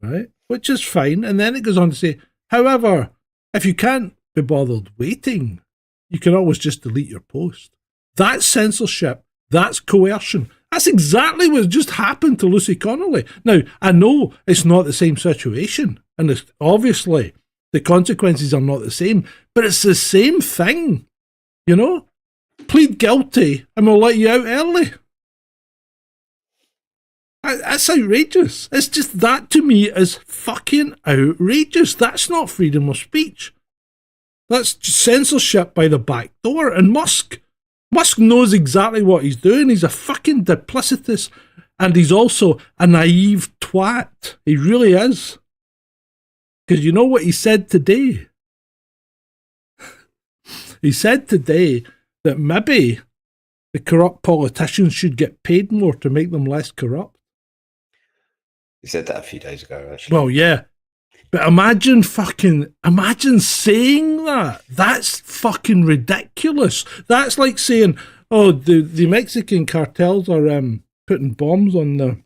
Right? Which is fine. And then it goes on to say, however, if you can't be bothered waiting, you can always just delete your post. That's censorship. That's coercion. That's exactly what just happened to Lucy Connolly. Now, I know it's not the same situation, and obviously the consequences are not the same, but it's the same thing, Plead guilty and we'll let you out early. That's outrageous. It's just that to me is fucking outrageous. That's not freedom of speech. That's censorship by the back door. And Musk knows exactly what he's doing. He's a fucking duplicitous, and he's also a naive twat. He really is. Because you know what he said today? He said today that maybe the corrupt politicians should get paid more to make them less corrupt. He said that a few days ago, actually. Well, yeah. But imagine saying that. That's fucking ridiculous. That's like saying, oh, the Mexican cartels are putting bombs on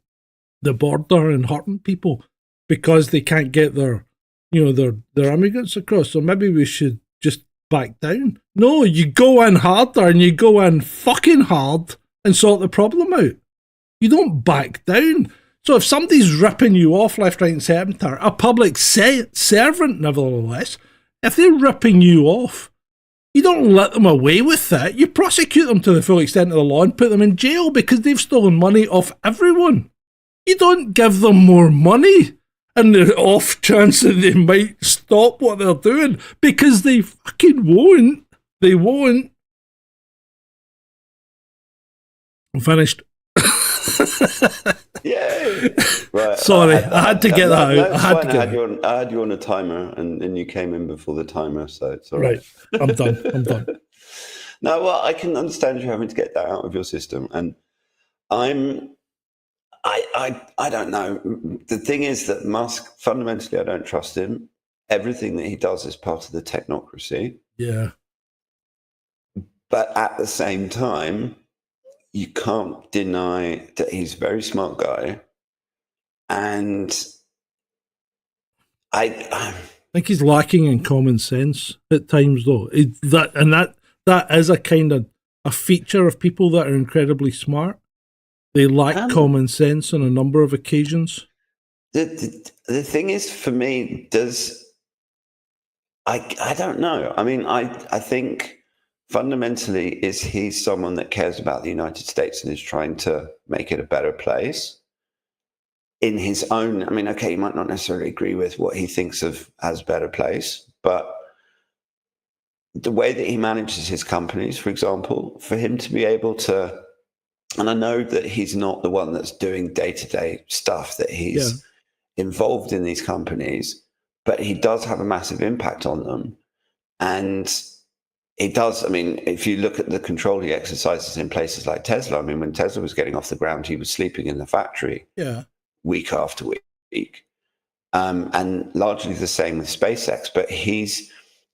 the border and hurting people because they can't get their immigrants across. So maybe we should just back down. No, you go in harder and you go in fucking hard and sort the problem out. You don't back down. So if somebody's ripping you off left, right and centre, a public servant nevertheless, if they're ripping you off, you don't let them away with that. You prosecute them to the full extent of the law and put them in jail because they've stolen money off everyone. You don't give them more money and the off chance that they might stop what they're doing, because they fucking won't. They won't. I'm finished. Yeah. Right. Sorry, I had to get that out. I had you on a timer, and you came in before the timer, so it's all right. I'm done. No, well, I can understand you having to get that out of your system, and I don't know. The thing is that Musk, fundamentally, I don't trust him. Everything that he does is part of the technocracy. Yeah. But at the same time, you can't deny that he's a very smart guy. And I think he's lacking in common sense at times, though. That is a kind of a feature of people that are incredibly smart. They lack common sense on a number of occasions. The thing is, for me, I don't know. I mean, I think fundamentally, is he someone that cares about the United States and is trying to make it a better place in his own? I mean, okay, you might not necessarily agree with what he thinks of as better place, but the way that he manages his companies, for example, for him to be able to, and I know that he's not the one that's doing day-to-day stuff, that he's involved in these companies, but he does have a massive impact on them. And he does, I mean, if you look at the control he exercises in places like Tesla, I mean, when Tesla was getting off the ground, he was sleeping in the factory week after week. And largely the same with SpaceX, but he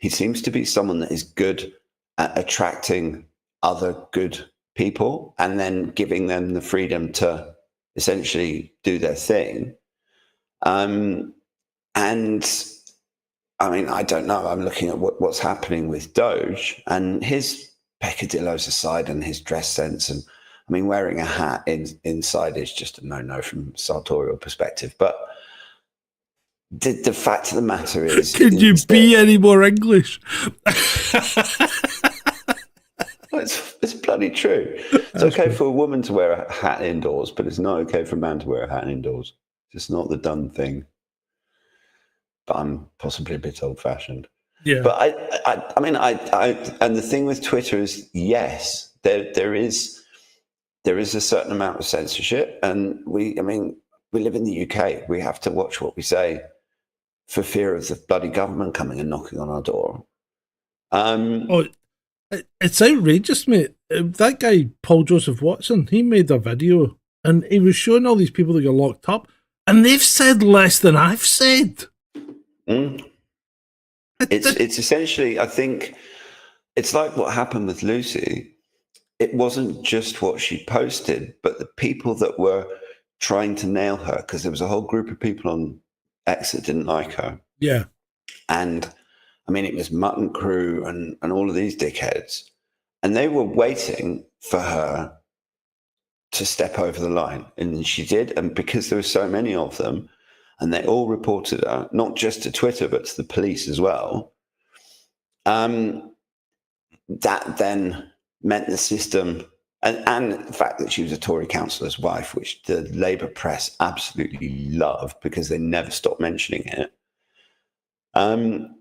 seems to be someone that is good at attracting other good people and then giving them the freedom to essentially do their thing. And I mean, I don't know. I'm looking at what's happening with Doge and his peccadillos aside and his dress sense. And I mean, wearing a hat inside is just a no-no from a sartorial perspective. But the fact of the matter is... Could you be any more English? Well, it's bloody true. It's okay for a woman to wear a hat indoors, but it's not okay for a man to wear a hat indoors. It's just not the done thing. But I'm possibly a bit old-fashioned. Yeah. But I mean, and the thing with Twitter is, yes, there is a certain amount of censorship, and we live in the UK. We have to watch what we say for fear of the bloody government coming and knocking on our door. It's outrageous, mate. That guy, Paul Joseph Watson, he made a video and he was showing all these people that got locked up, and they've said less than I've said. It's essentially, I think, it's like what happened with Lucy. It wasn't just what she posted, but the people that were trying to nail her, because there was a whole group of people on X that didn't like her. Yeah. And I mean, it was Mutton Crew and all of these dickheads. And they were waiting for her to step over the line. And she did. And because there were so many of them, and they all reported her, not just to Twitter, but to the police as well, that then meant the system And the fact that she was a Tory councillor's wife, which the Labour press absolutely loved because they never stopped mentioning it. And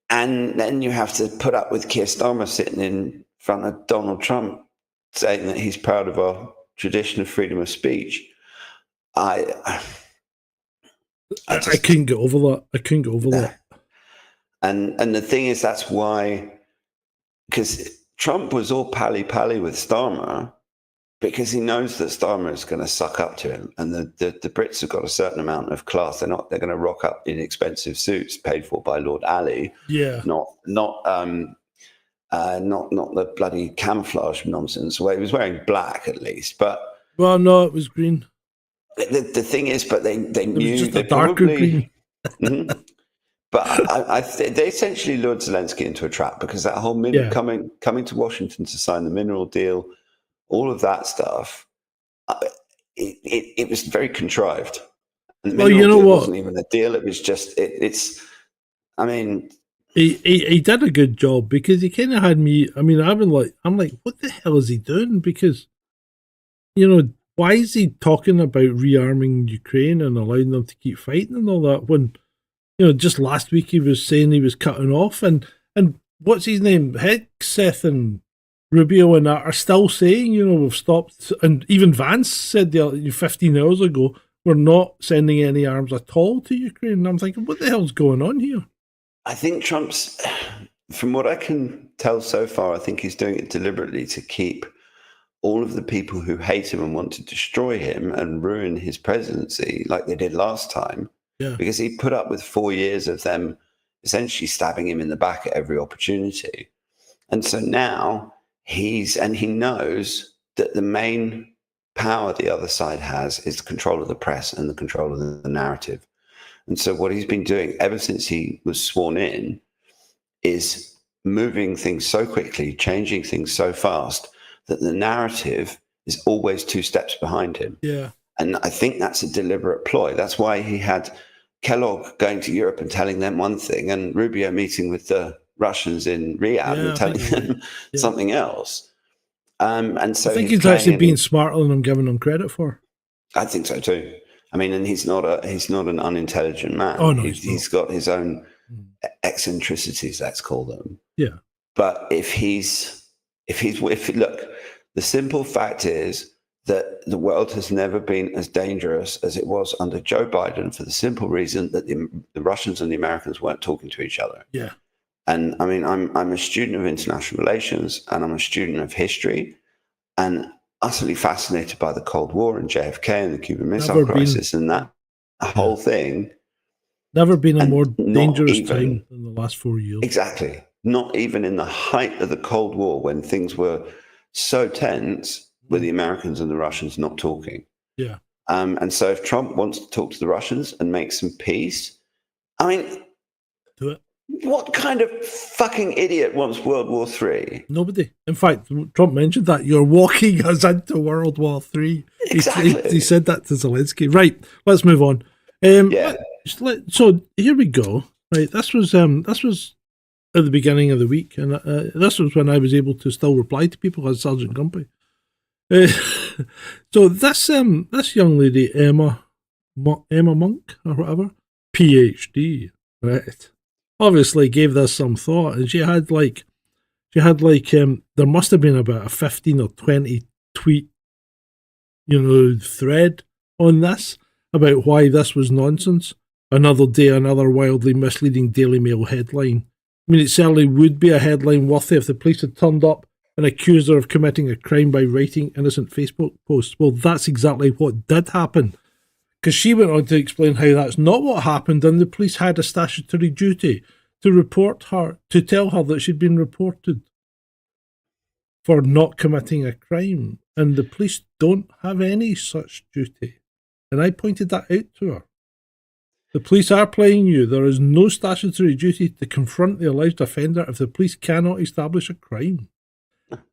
then you have to put up with Keir Starmer sitting in front of Donald Trump saying that he's proud of our tradition of freedom of speech. I couldn't get over that. I couldn't get over that. And the thing is, that's why, because Trump was all pally-pally with Starmer because he knows that Starmer is going to suck up to him, and the Brits have got a certain amount of class. They're going to rock up in expensive suits paid for by Lord Ali. Yeah. Not the bloody camouflage nonsense. Well, he was wearing black at least, but well, no, it was green. The thing is, but they knew, was just they a darker probably, green. But they essentially lured Zelensky into a trap because that whole coming to Washington to sign the mineral deal, all of that stuff, it was very contrived. And the well, you know deal what? Wasn't even a deal. It was just I mean, he did a good job because he kind of had me. I mean, I'm like, what the hell is he doing? Because, you know, why is he talking about rearming Ukraine and allowing them to keep fighting and all that when, you know, just last week he was saying he was cutting off, and what's his name? Hegseth and Rubio and that are still saying, you know, we've stopped, and even Vance said 15 hours ago, we're not sending any arms at all to Ukraine. And I'm thinking, what the hell's going on here? I think Trump's, from what I can tell so far, I think he's doing it deliberately to keep all of the people who hate him and want to destroy him and ruin his presidency like they did last time. Yeah. Because he put up with 4 years of them essentially stabbing him in the back at every opportunity. And so now he knows that the main power the other side has is the control of the press and the control of the narrative. And so what he's been doing ever since he was sworn in is moving things so quickly, changing things so fast that the narrative is always 2 steps behind him. Yeah. And I think that's a deliberate ploy. That's why he had Kellogg going to Europe and telling them one thing, and Rubio meeting with the Russians in Riyadh and telling them something else. And so I think he's actually being smarter than I'm giving him credit for. I think so too. I mean, and he's not an unintelligent man. Oh no, he's got his own eccentricities, let's call them. Yeah. But if look, the simple fact is that the world has never been as dangerous as it was under Joe Biden for the simple reason that the Russians and the Americans weren't talking to each other. Yeah. And I mean, I'm a student of international relations and I'm a student of history and utterly fascinated by the Cold War and JFK and the Cuban Missile Crisis and that whole thing. Never been a more dangerous time than the last 4 years. Exactly. Not even in the height of the Cold War when things were so tense with the Americans and the Russians not talking. Yeah. And so if Trump wants to talk to the Russians and make some peace, I mean, do it. What kind of fucking idiot wants World War III? Nobody. In fact, Trump mentioned that you're walking us into World War III. Exactly. He said that to Zelensky. Right. Let's move on. So here we go. Right. This was at the beginning of the week, and this was when I was able to still reply to people as Sgt Grumpy. So this young lady, Emma Monk or whatever, PhD, right, obviously gave this some thought, and she had like there must have been about a 15 or 20 tweet, thread on this about why this was nonsense. Another day, another wildly misleading Daily Mail headline. I mean, it certainly would be a headline worthy if the police had turned up and accused her of committing a crime by writing innocent Facebook posts. Well, that's exactly what did happen. Because she went on to explain how that's not what happened, and the police had a statutory duty to report her, to tell her that she'd been reported for not committing a crime. And the police don't have any such duty. And I pointed that out to her. The police are playing you. There is no statutory duty to confront the alleged offender if the police cannot establish a crime.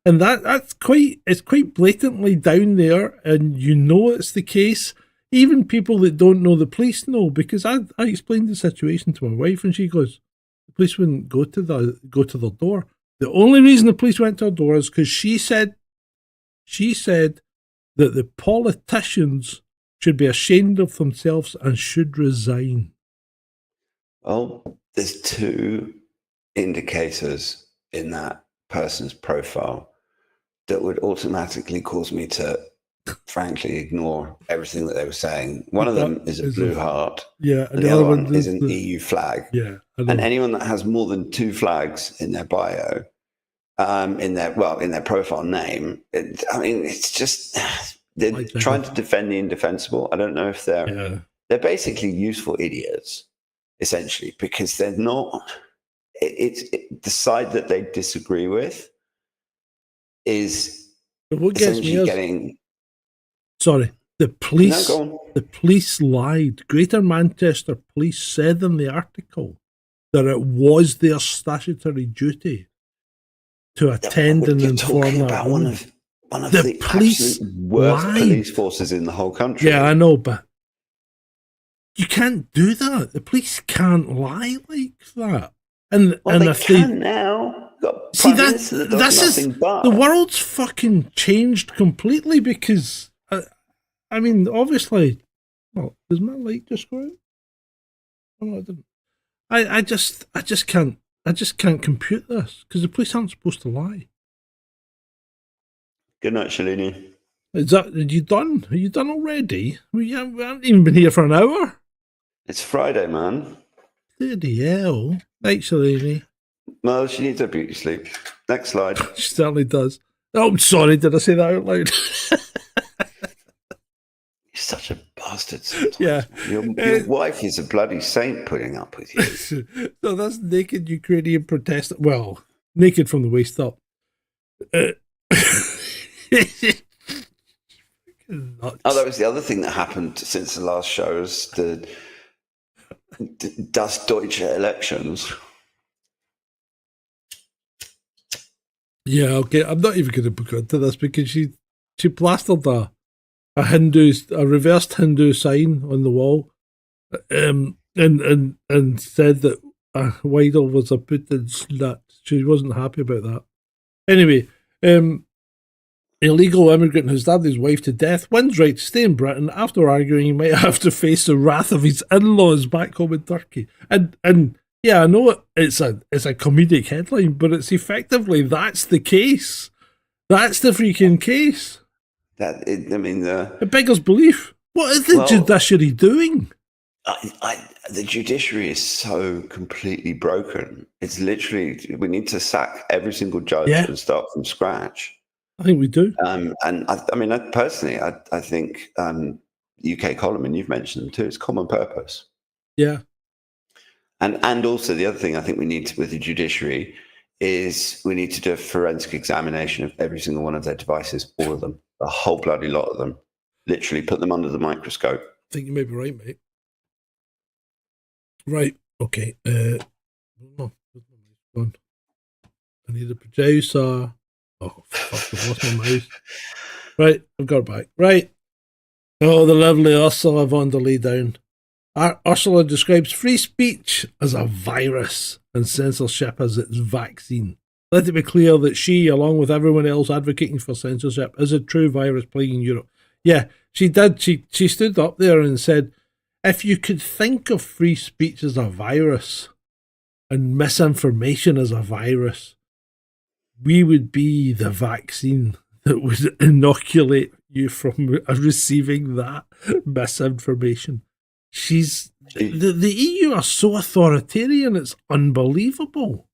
And it's quite blatantly down there, and it's the case. Even people that don't know the police know, because I explained the situation to my wife, and she goes, the police wouldn't go to their door. The only reason the police went to her door is because she said She said that the politicians should be ashamed of themselves and should resign. Well, there's two indicators in that person's profile that would automatically cause me to, frankly, ignore everything that they were saying. One of them is a blue heart. Yeah. And the other one is an EU flag. Yeah. And anyone that has more than two flags in their bio, in their profile name, it's just they're trying to defend the indefensible. I don't know if they're basically useful idiots, essentially, because they're not. The side that they disagree with is essentially getting. Sorry, the police. No, go on. The police lied. Greater Manchester Police said in the article that it was their statutory duty to attend and inform that woman. One of the police worst police forces in the whole country. Yeah, I know, but you can't do that. The police can't lie like that. And they if can now. See, this is the world's fucking changed completely because obviously. Well, does my light just go out? Oh, it didn't. I just can't compute this because the police aren't supposed to lie. Good night, Shalini. Are you done? Are you done already? We haven't even been here for an hour. It's Friday, man. Bloody hell. Night, Shalini. Well, she needs her beauty sleep. Next slide. She certainly does. Oh, I'm sorry, did I say that out loud? You're such a bastard sometimes. Yeah. Your wife is a bloody saint putting up with you. So that's naked Ukrainian protester. Well, naked from the waist up. Oh, that was the other thing that happened since the last show is the Das Deutsche elections. Yeah, okay. I'm not even going to book into this because she plastered a reversed Hindu sign on the wall, and said that Weidel was a Putin slut. She wasn't happy about that. Anyway, illegal immigrant who stabbed his wife to death wins right to stay in Britain after arguing he might have to face the wrath of his in-laws back home in Turkey. And yeah, I know it's a comedic headline, but it's effectively that's the case. That's the freaking case. It beggars belief. What is the judiciary doing? The judiciary is so completely broken. It's literally, we need to sack every single judge and start from scratch. I think we do. And I personally think UK column, and you've mentioned them too, it's common purpose. Yeah. And also the other thing I think we need to, with the judiciary is we need to do a forensic examination of every single one of their devices, all of them, a whole bloody lot of them. Literally put them under the microscope. I think you may be right, mate. Right, okay. I need a producer. Oh, fuck, I've lost my mouse. Right, I've got it back. Right. Oh, the lovely Ursula von der Leyen. Ursula describes free speech as a virus and censorship as its vaccine. Let it be clear that she, along with everyone else advocating for censorship, is a true virus plaguing Europe. Yeah, she did. She stood up there and said, if you could think of free speech as a virus and misinformation as a virus, we would be the vaccine that would inoculate you from receiving that misinformation. The EU are so authoritarian, it's unbelievable.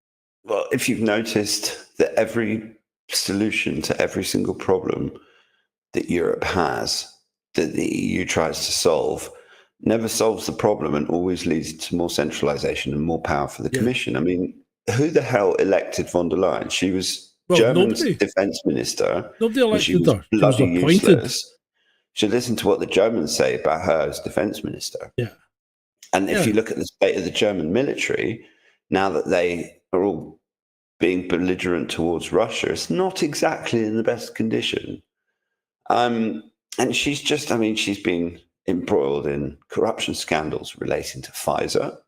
Well, if you've noticed that every solution to every single problem that Europe has, that the EU tries to solve, never solves the problem and always leads to more centralization and more power for the Commission. I mean, who the hell elected von der Leyen? She was German's defense minister. Nobody elected her. She was useless. So listen to what the Germans say about her as defense minister. Yeah. And if you look at the state of the German military, now that they are all being belligerent towards Russia, it's not exactly in the best condition. And she's just, she's been embroiled in corruption scandals relating to Pfizer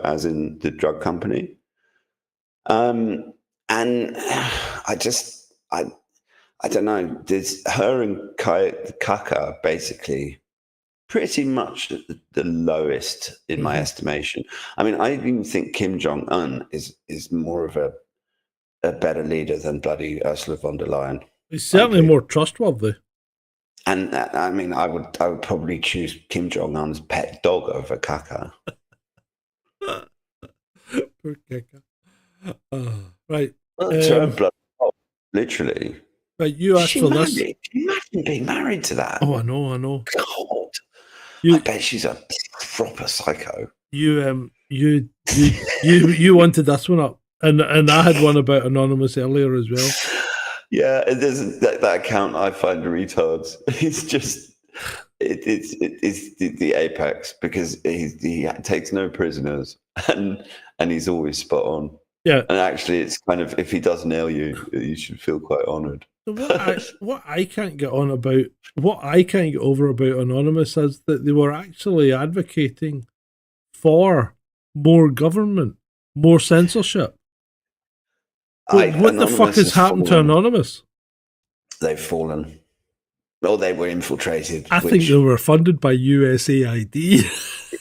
as in the drug company. And I I don't know. There's her and Kaka basically pretty much at the lowest in my estimation. I mean, I even think Kim Jong-un is more of a better leader than bloody Ursula von der Leyen. He's certainly more trustworthy. And I mean, I would probably choose Kim Jong-un's pet dog over Kaka. Poor Kaka. Right. Well, it's her blood, literally. Right, you asked for this. Can you imagine being married to that? Oh, I know. God. I bet she's a proper psycho. You wanted this one up. And I had one about Anonymous earlier as well. Yeah, it isn't that account I find retards. It's just it's the apex because he takes no prisoners and he's always spot on. Yeah, and actually, it's kind of if he does nail you, you should feel quite honoured. So what I can't get over about Anonymous is that they were actually advocating for more government, more censorship. What the fuck has happened to Anonymous? They've fallen. Well, they were infiltrated. I think they were funded by USAID.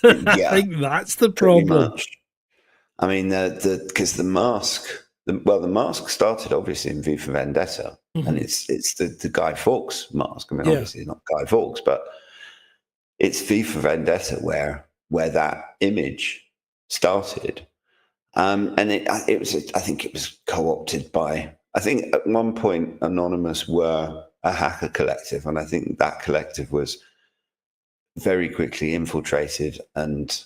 I think that's the problem. Much. I mean, because the mask started obviously in V for Vendetta, and it's the Guy Fawkes mask. I mean, obviously not Guy Fawkes, but it's V for Vendetta where that image started. And it was, I think it was co-opted by, I think at one point Anonymous were a hacker collective, and I think that collective was very quickly infiltrated and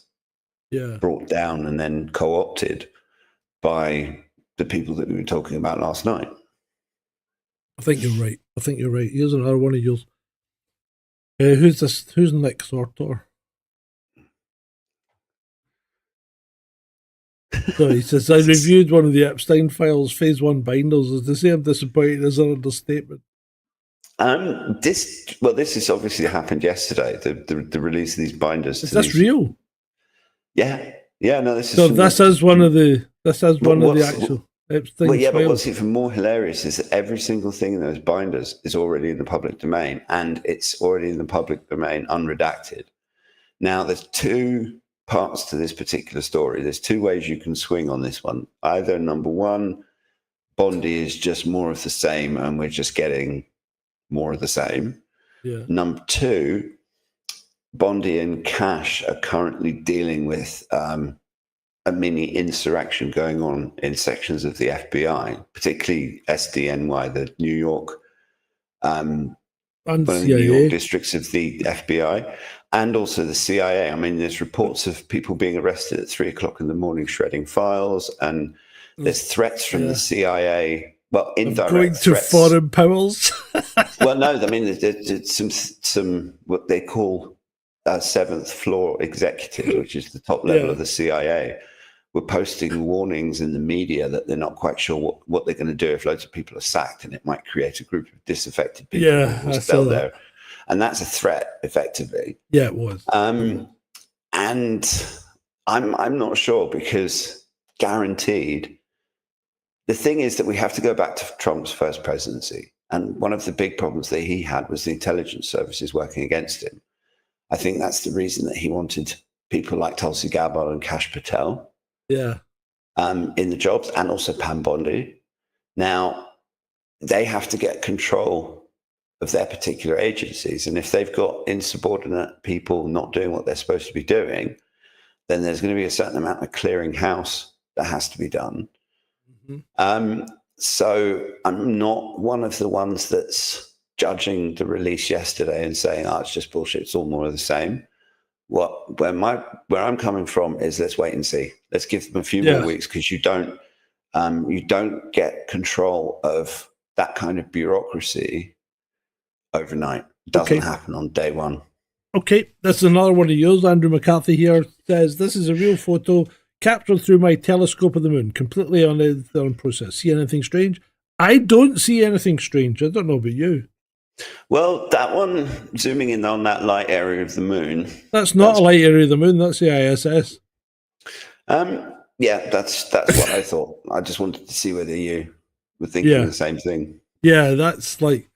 brought down and then co-opted by the people that we were talking about last night. I think you're right. Here's another one of yours. Who's this? Who's Nick Sortor? So he says, I reviewed one of the Epstein files, phase 1 binders. As they say, I'm disappointed is an understatement. This has obviously happened yesterday, the release of these binders. Is this real? Yeah. No, this is. So this is one of the actual Epstein files. But what's even more hilarious is that every single thing in those binders is already in the public domain, and it's already in the public domain unredacted. Now, there's two parts to this particular story. There's two ways you can swing on this one. Either number one, Bondi is just more of the same and we're just getting more of the same. Yeah. Number two, Bondi and Cash are currently dealing with a mini insurrection going on in sections of the FBI, particularly SDNY, the New York, one of the New York districts of the FBI. And also the CIA. I mean, there's reports of people being arrested at 3:00 in the morning shredding files, and there's threats from the CIA. Well, indirect going to threats. foreign powers. Well, no, I mean, there's some what they call seventh floor executives, which is the top level of the CIA, were posting warnings in the media that they're not quite sure what they're going to do if loads of people are sacked, and it might create a group of disaffected people. Yeah, I saw that. There. And that's a threat, effectively. Yeah, it was. And I'm not sure, because guaranteed, the thing is that we have to go back to Trump's first presidency. And one of the big problems that he had was the intelligence services working against him. I think that's the reason that he wanted people like Tulsi Gabbard and Kash Patel in the jobs, and also Pam Bondi. Now, they have to get control of their particular agencies. And if they've got insubordinate people not doing what they're supposed to be doing, then there's going to be a certain amount of clearing house that has to be done. So I'm not one of the ones that's judging the release yesterday and saying, it's just bullshit, it's all more of the same. Where I'm coming from is, let's wait and see. Let's give them a few more weeks, because you don't get control of that kind of bureaucracy overnight. It doesn't happen on day one. Okay, this is another one of yours. Andrew McCarthy here says, this is a real photo captured through my telescope of the moon, completely unedited on process. See anything strange? I don't see anything strange. I don't know about you. Well, that one, zooming in on that light area of the moon. That's not a light area of the moon, that's the ISS. Yeah, that's what I thought. I just wanted to see whether you were thinking the same thing. Yeah, that's like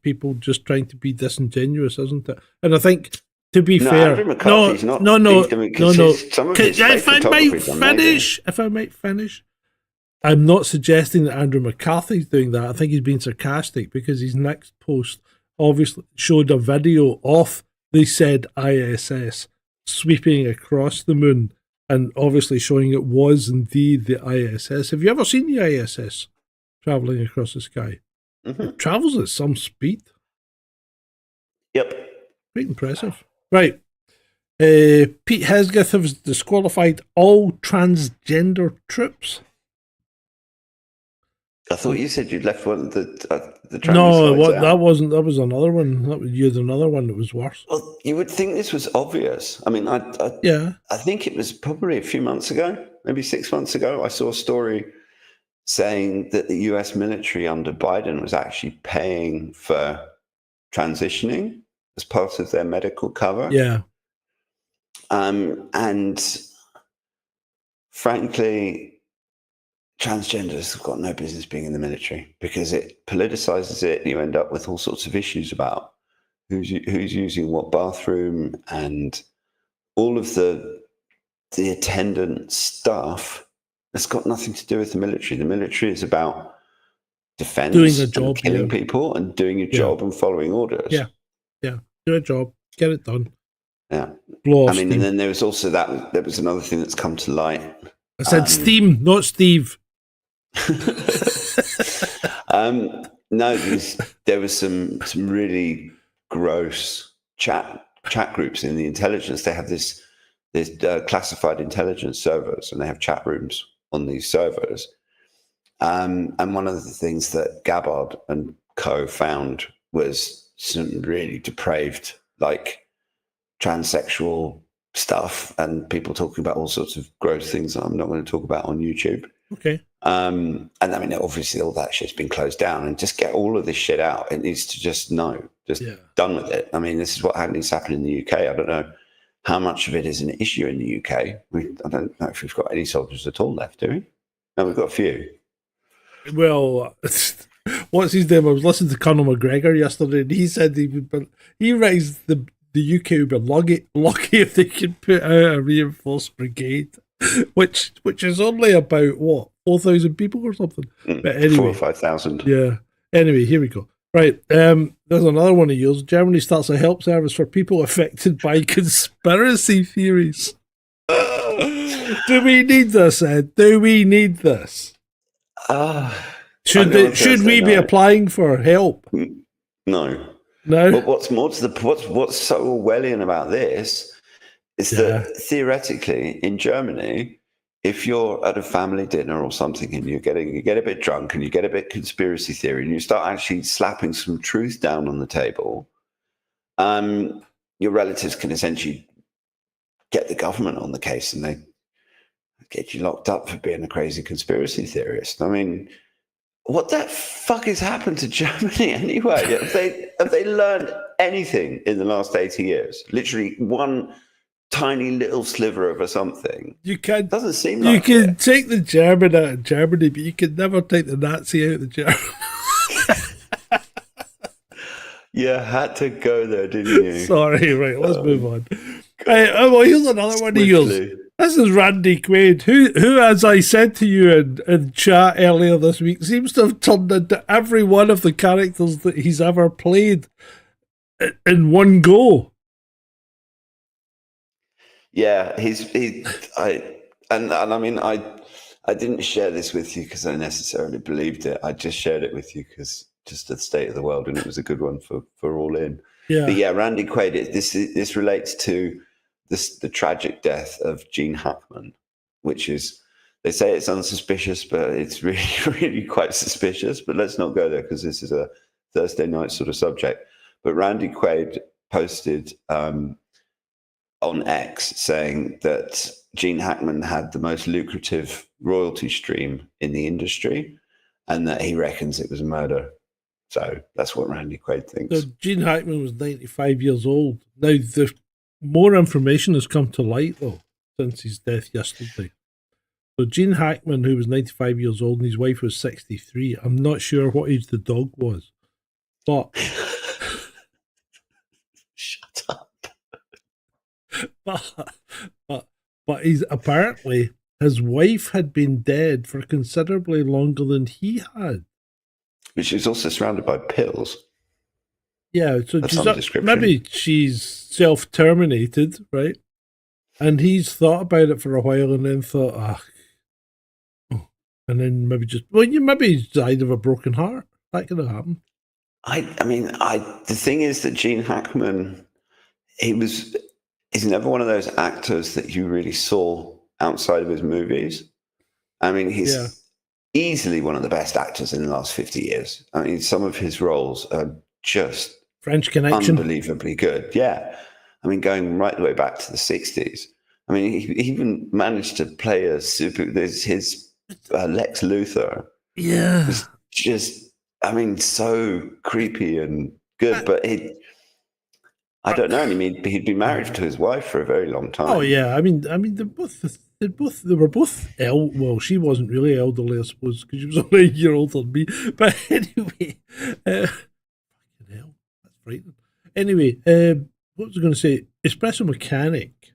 people just trying to be disingenuous, isn't it? And I think, to be No, fair, Andrew McCarthy's not. no, Some of his fake photography is amazing. If I might finish, I'm not suggesting that Andrew McCarthy's doing that. I think he's being sarcastic because his next post obviously showed a video of the said ISS sweeping across the moon, and obviously showing it was indeed the ISS. Have you ever seen the ISS traveling across the sky? Mm-hmm. It travels at some speed. Yep. Quite impressive. Right. Pete Hesgith has disqualified all transgender troops. I thought you said you'd left one the trans No, slides out. that wasn't. That was another one. You had another one that was worse. Well, you would think this was obvious. I mean, I think it was probably a few months ago, maybe 6 months ago. I saw a story saying that the US military under Biden was actually paying for transitioning as part of their medical cover. Yeah. And frankly, transgenders have got no business being in the military because it politicizes it. And you end up with all sorts of issues about who's using what bathroom and all of the attendant stuff. It's got nothing to do with the military. The military is about defense, doing a job, killing people, and doing your job and following orders. Yeah, do a job, get it done. Yeah, blow. I mean, and then there was also that. There was another thing that's come to light. I said steam, not Steve. No, there was some really gross chat groups in the intelligence. They have this classified intelligence servers, and they have chat rooms on these servers. And one of the things that Gabbard and co found was some really depraved, like transsexual stuff, and people talking about all sorts of gross things that I'm not going to talk about on YouTube. Okay. And I mean, obviously, all that shit's been closed down, and just get all of this shit out. It needs to just done with it. I mean, this is what needs to happen in the UK. I don't know how much of it is an issue in the UK. I don't know if we've got any soldiers at all left, do we? No, we've got a few. Well, what's his name? I was listening to Colonel McGregor yesterday, and he said he raised the UK would be lucky if they could put out a reinforced brigade, which is only about 4,000 people or something. But anyway, 4,000 or 5,000. Yeah. Anyway, here we go. Right. There's another one of yours. Germany starts a help service for people affected by conspiracy theories. Do we need this, Ed? Do we need this? Should we be applying for help? No. No. But what's so Orwellian about this is that theoretically in Germany, if you're at a family dinner or something and you get a bit drunk and you get a bit conspiracy theory and you start actually slapping some truth down on the table, your relatives can essentially get the government on the case and they get you locked up for being a crazy conspiracy theorist. I mean, what the fuck has happened to Germany anyway? Have they learned anything in the last 80 years? Literally one tiny little sliver of something. Doesn't seem like you can take the German out of Germany, but you can never take the Nazi out of the German. You had to go there, didn't you? Sorry, right, let's move on. Right, well, here's another one of yours. This is Randy Quaid, who, as I said to you in chat earlier this week, seems to have turned into every one of the characters that he's ever played in one go. Yeah, I mean, I didn't share this with you because I necessarily believed it. I just shared it with you because just the state of the world, and it was a good one for all in. Yeah, but yeah, Randy Quaid. This relates to the tragic death of Gene Hackman, which is, they say it's unsuspicious, but it's really, really quite suspicious. But let's not go there because this is a Thursday night sort of subject. But Randy Quaid posted on X saying that Gene Hackman had the most lucrative royalty stream in the industry and that he reckons it was a murder. So that's what Randy Quaid thinks. So Gene Hackman was 95 years old. Now, more information has come to light, though, since his death yesterday. So Gene Hackman, who was 95 years old, and his wife was 63. I'm not sure what age the dog was, but Shut up. but he's apparently his wife had been dead for considerably longer than he had. But she was also surrounded by pills. Yeah, so That's some description. maybe she's self-terminated, right? And he's thought about it for a while and then thought, and then maybe he's died of a broken heart. That could have happened. The thing is that Gene Hackman, he's never one of those actors that you really saw outside of his movies. I mean, he's easily one of the best actors in the last 50 years. I mean, some of his roles are just French Connection, unbelievably good. Yeah. I mean, going right the way back to the 60s. I mean, he even managed to play his Lex Luthor. Yeah. Was just, I mean, so creepy and good. But I don't know. I mean, he'd been married to his wife for a very long time. Oh yeah. I mean, they were both well, she wasn't really elderly, I suppose, because she was only a year older than me. But anyway, fucking hell, that's frightening. Anyway, what was I going to say? Espresso Mechanic.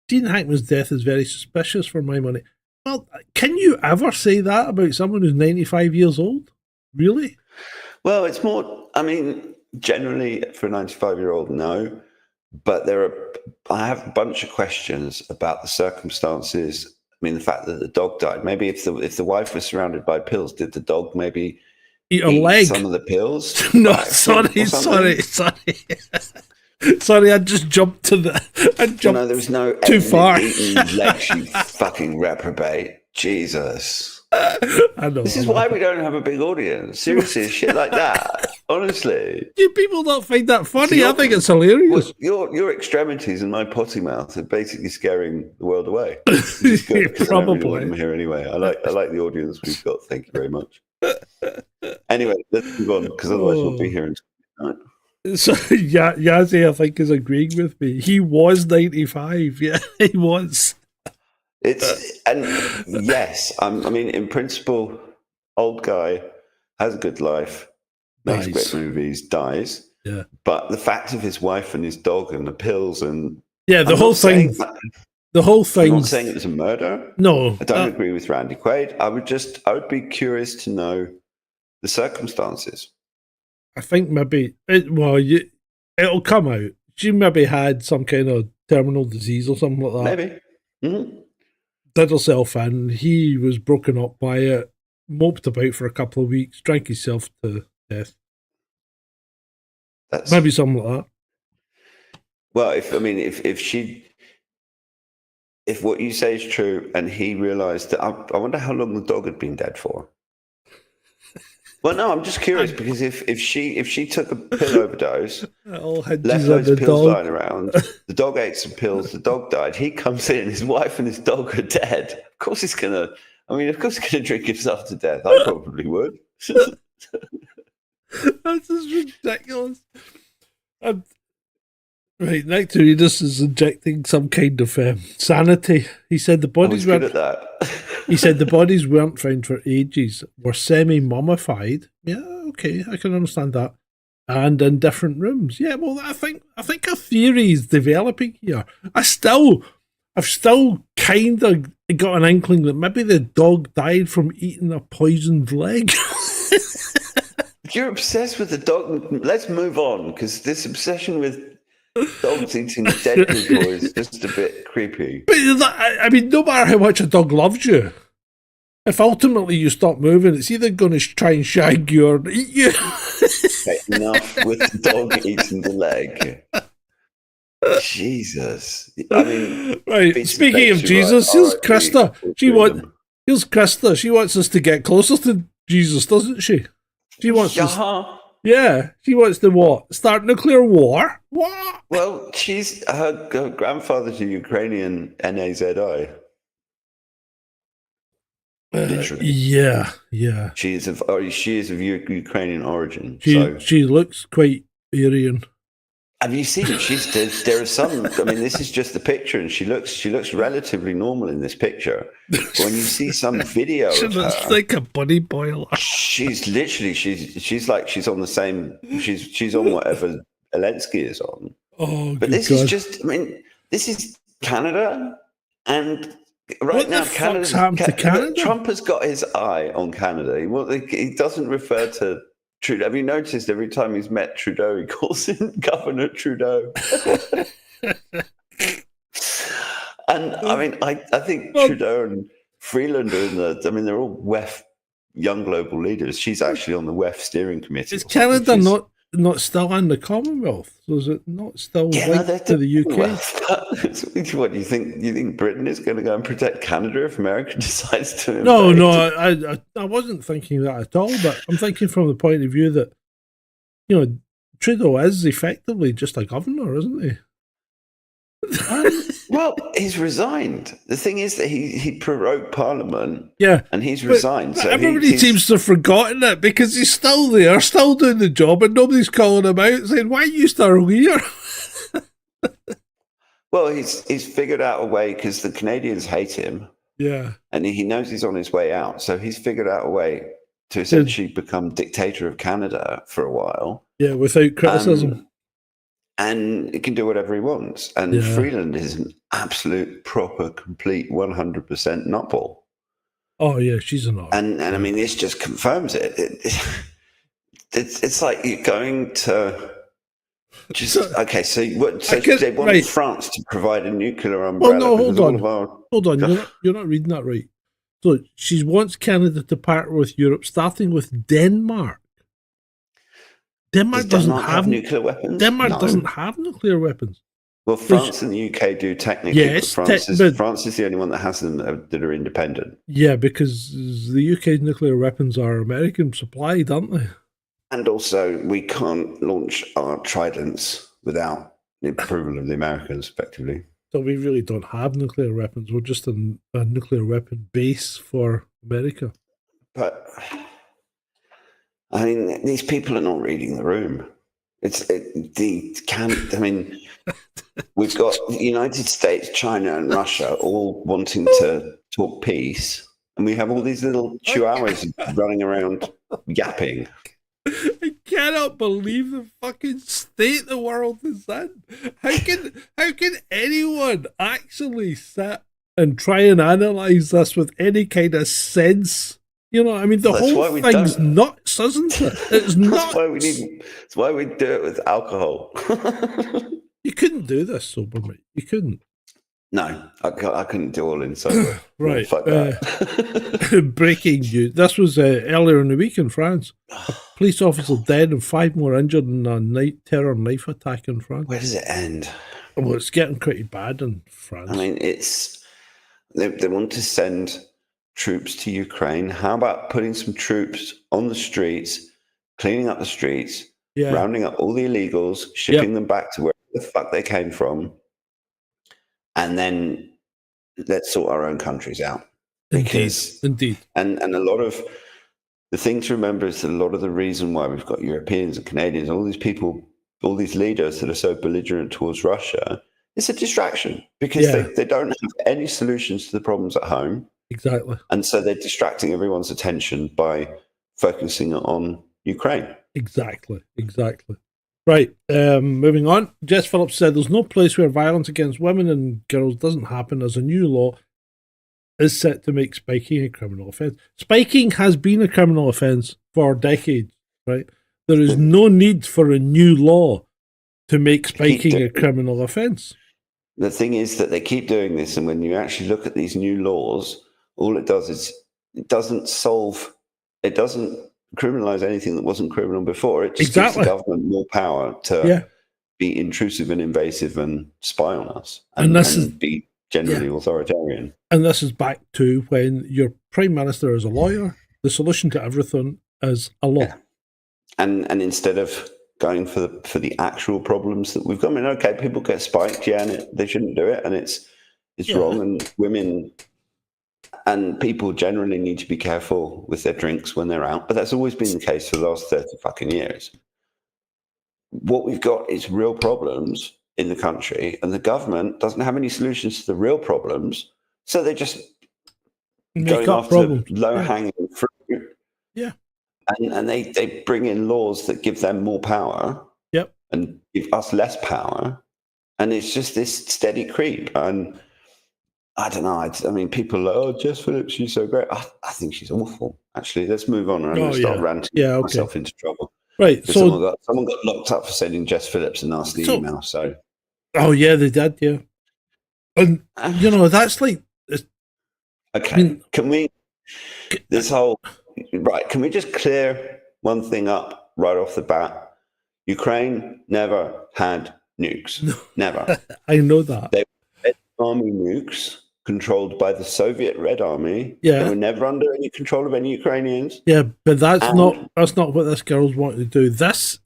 Gene Hackman's death is very suspicious for my money. Well, can you ever say that about someone who's 95 years old? Really? Well, it's more, I mean, generally for a 95-year-old, no. But I have a bunch of questions about the circumstances. I mean, the fact that the dog died. Maybe if the wife was surrounded by pills, did the dog maybe eat a leg? Some of the pills? No, sorry. Sorry, I just jumped to the. No, there was no too far. Eating legs, you fucking reprobate. Jesus. I know. This is why we don't have a big audience. Seriously, shit like that. Honestly. You people don't find that funny. I think it's hilarious. Your extremities and my potty mouth are basically scaring the world away. Good, probably. I don't really want them here anyway. I like the audience we've got. Thank you very much. Anyway, let's move on because otherwise we'll be here until midnight. So Yazzie, I think, is agreeing with me. He was 95. Yeah, he was. Yes, I mean, in principle, old guy has a good life, makes great movies, dies. Yeah. But the fact of his wife and his dog and the pills and the whole thing. The whole thing. I'm not saying it was a murder. No, I don't agree with Randy Quaid. I would be curious to know the circumstances. I think maybe it'll come out. She maybe had some kind of terminal disease or something like that. Maybe. Mm-hmm. Did herself in. He was broken up by it, moped about for a couple of weeks, drank himself to death. Maybe something like that. Well, if what you say is true and he realised that, I wonder how long the dog had been dead for. Well, no, I'm just curious because if she took a pill overdose, left loads of pills lying around, the dog ate some pills, the dog died, he comes in, his wife and his dog are dead. Of course he's gonna drink himself to death. I probably would. That's just ridiculous. Right, Nectarinus is injecting some kind of sanity. He said the bodies good at that. He said the bodies weren't found for ages, were semi-mummified. Yeah, okay, I can understand that. And in different rooms. Yeah, well, I think a theory is developing here. I've still kind of got an inkling that maybe the dog died from eating a poisoned leg. You're obsessed with the dog. Let's move on, because this obsession with dogs eating dead people is just a bit creepy. But I mean, no matter how much a dog loves you, if ultimately you stop moving, it's either going to try and shag you or eat you. Okay, enough with the dog eating the leg. Jesus. I mean, right. Speaking of Jesus, here's Krista. Here's Krista. She wants us to get closer to Jesus, doesn't she? She wants us. Yeah, she wants to what? Start nuclear war? What? Well, her grandfather's a Ukrainian NAZI. Literally. Yeah. She is of Ukrainian origin. She looks quite Aryan. Have you seen? There are some. I mean, this is just the picture, and she looks relatively normal in this picture. But when you see some video She of looks her, like a bunny boiler. she's literally she's like she's on the same. She's on whatever Zelensky is on. Oh, But good this God. is just. I mean, this is Canada, and right What now the fuck's happened to Canada? Trump has got his eye on Canada. He doesn't refer to Trudeau. Have you noticed every time he's met Trudeau, he calls him Governor Trudeau? And I mean, I think Trudeau and Freeland are in the. I mean, they're all WEF young global leaders. She's actually on the WEF steering committee. Is Canada not still in the Commonwealth? So is it not still linked to the UK? What do you think? You think Britain is going to go and protect Canada if America decides to invade? No, I wasn't thinking that at all. But I'm thinking from the point of view that, Trudeau is effectively just a governor, isn't he? Well, he's resigned. The thing is that he prorogued Parliament. Yeah, and he's resigned. But So everybody seems to have forgotten it because he's still there, still doing the job, and nobody's calling him out saying, "Why are you still here?" Well, he's figured out a way because the Canadians hate him. Yeah, and he knows he's on his way out. So he's figured out a way to essentially become dictator of Canada for a while. Yeah, without criticism. And he can do whatever he wants. And Freeland is an absolute, proper, complete 100% nutball. Oh, yeah, she's an art. And I mean, this just confirms it. It's like you're going to just... Okay, so they want France to provide a nuclear umbrella. Well, no, hold on. You're not reading that right. So she wants Canada to partner with Europe, starting with Denmark. Denmark doesn't have nuclear weapons. Denmark doesn't have nuclear weapons. Well, France and the UK do technically. Yes, but France is the only one that has them that are independent. Yeah, because the UK's nuclear weapons are American supplied, aren't they? And also, we can't launch our tridents without the approval of the Americans, effectively. So we really don't have nuclear weapons. We're just a nuclear weapon base for America. But I mean, these people are not reading the room. I mean, we've got the United States, China, and Russia all wanting to talk peace, and we have all these little chihuahuas running around yapping. I cannot believe the fucking state the world is in. How can anyone actually sit and try and analyze this with any kind of sense? I mean, the whole thing's nuts, isn't it? It's nuts. That's why we do it with alcohol. You couldn't do this sober, mate. You couldn't. No, I couldn't do all in sober. Right. Fuck that. Breaking news. This was earlier in the week in France. A police officer dead and 5 more injured in a terror knife attack in France. Where does it end? Well, it's getting pretty bad in France. I mean, they want to send troops to Ukraine. How about putting some troops on the streets, cleaning up the streets, rounding up all the illegals, shipping them back to where the fuck they came from, and then let's sort our own countries out. Indeed. And a lot of the thing to remember is that a lot of the reason why we've got Europeans and Canadians, all these people, all these leaders that are so belligerent towards Russia, it's a distraction because they don't have any solutions to the problems at home. Exactly. And so they're distracting everyone's attention by focusing on Ukraine. Exactly. Right, moving on. Jess Phillips said there's no place where violence against women and girls doesn't happen, as a new law is set to make spiking a criminal offence. Spiking has been a criminal offence for decades, right? There is no need for a new law to make spiking a criminal offence. The thing is that they keep doing this, and when you actually look at these new laws, all it does is it doesn't criminalize anything that wasn't criminal before. It just gives the government more power to be intrusive and invasive and spy on us and be generally authoritarian. And this is back to when your prime minister is a lawyer, the solution to everything is a law. Yeah. And instead of going for the actual problems that we've got, I mean, okay, people get spiked, and they shouldn't do it, and it's wrong, and women and people generally need to be careful with their drinks when they're out, but that's always been the case for the last 30 fucking years. what we've got is real problems in the country, and the government doesn't have any solutions to the real problems, so they're just Make going up after problems. low-hanging fruit. Yeah. And they bring in laws that give them more power Yep. and give us less power. And it's just this steady creep. And I don't know. I mean, people are like, oh, Jess Phillips, she's so great. I think she's awful, actually. Let's move on. I'm going to start ranting myself into trouble. Right. So someone got locked up for sending Jess Phillips a nasty email. So. Oh, yeah, they did, yeah. And, that's like... Okay. I mean, can we just clear one thing up right off the bat? Ukraine never had nukes. No. Never. I know that. They were Red Army nukes controlled by the Soviet Red Army. Yeah. They were never under any control of any Ukrainians. Yeah, but that's not what this girl's wanting to do.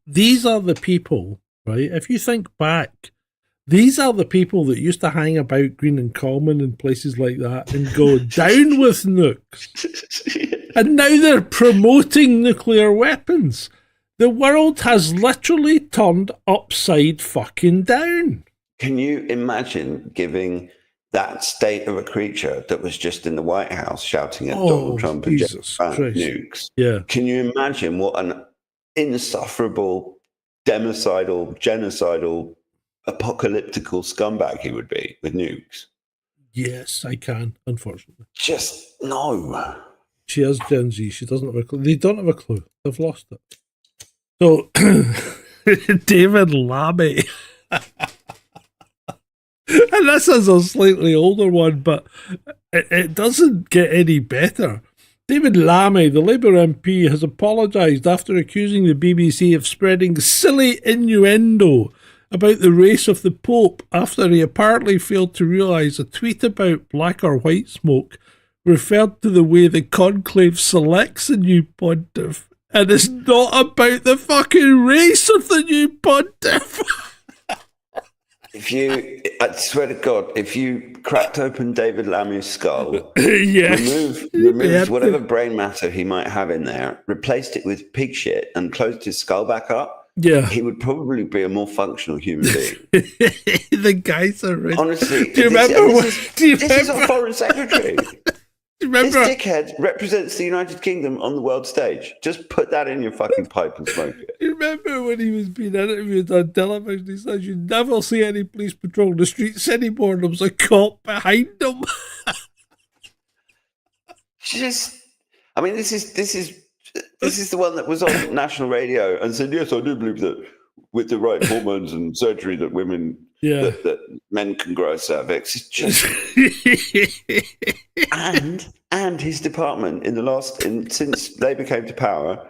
These are the people, right? If you think back, these are the people that used to hang about Green and Common and places like that and go down with nukes. And now they're promoting nuclear weapons. The world has literally turned upside fucking down. Can you imagine giving that state of a creature that was just in the White House shouting at Donald Trump and nukes? Yeah. Can you imagine what an insufferable, genocidal, apocalyptical scumbag he would be with nukes? Yes, I can, unfortunately. Just no. She is Gen Z. She doesn't have a clue. They don't have a clue. They've lost it. So, David Lammy. And this is a slightly older one, but it doesn't get any better. David Lammy, the Labour MP, has apologised after accusing the BBC of spreading silly innuendo about the race of the Pope after he apparently failed to realise a tweet about black or white smoke referred to the way the conclave selects a new pontiff, and it's not about the fucking race of the new pontiff. I swear to God, if you cracked open David Lammy's skull, yes, removed whatever brain matter he might have in there, replaced it with pig shit, and closed his skull back up, he would probably be a more functional human being. The guys are rich. Honestly, do you remember? This is our foreign secretary. Remember? This dickhead represents the United Kingdom on the world stage. Just put that in your fucking pipe and smoke it. You remember when he was being interviewed on television? He says, "You never see any police patrol the streets anymore." And there was a cop behind them. I mean, this is the one that was on national radio and said, "Yes, I do believe that with the right hormones and surgery that women." Yeah. That men can grow a cervix. It's just and his department since Labour came to power,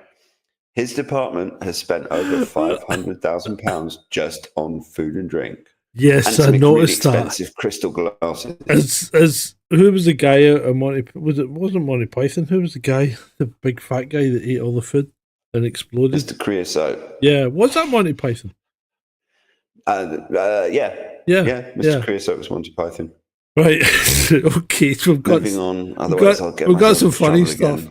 his department has spent over £500,000 just on food and drink. Yes, and I noticed really that. Expensive crystal glasses. As who was the guy out of Monty? Wasn't Monty Python? Who was the guy, the big fat guy that ate all the food and exploded? Mr. Creosote. Yeah, was that Monty Python? Yeah. Mr. Creosote was Monty Python. Right. Okay. So moving on. Otherwise, we've got some funny stuff.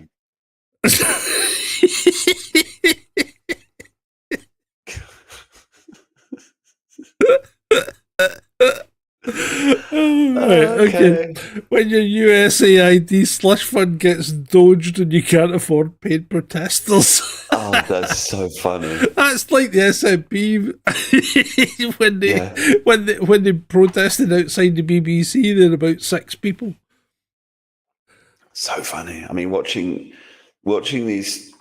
Right, okay. When your USAID slush fund gets doged and you can't afford paid protesters. Oh, that's so funny. That's like the SNP when they protested outside the BBC. There were about 6 people. So funny. I mean, watching these,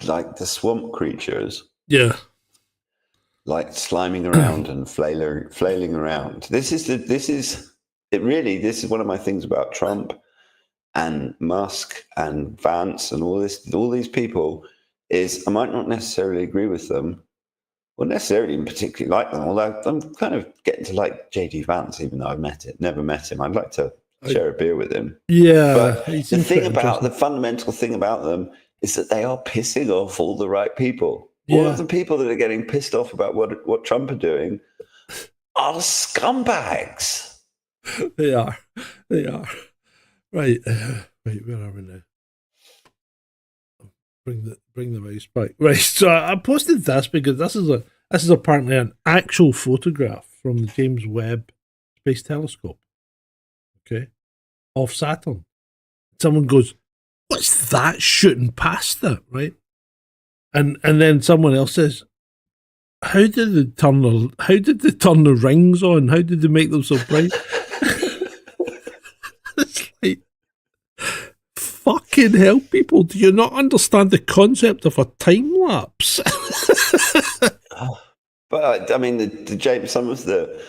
like the swamp creatures. Yeah. Like sliming around and flailing around. This is one of my things about Trump and Musk and Vance and all these people is I might not necessarily agree with them, or necessarily in particularly like them, although I'm kind of getting to like JD Vance, even though never met him. I'd like to share a beer with him. Yeah. But the fundamental thing about them is that they are pissing off all the right people. All of the people that are getting pissed off about what Trump are doing are scumbags. They are. Right. Wait, where are we now? bring the mouse back. Right. So I posted this because this is apparently an actual photograph from the James Webb Space Telescope. Okay, of Saturn. Someone goes, "What's that shooting past it?" Right, and then someone else says, How did they turn the rings on? How did they make them so bright?" It's like, fucking hell, people! Do you not understand the concept of a time lapse? But I mean, the James, some of the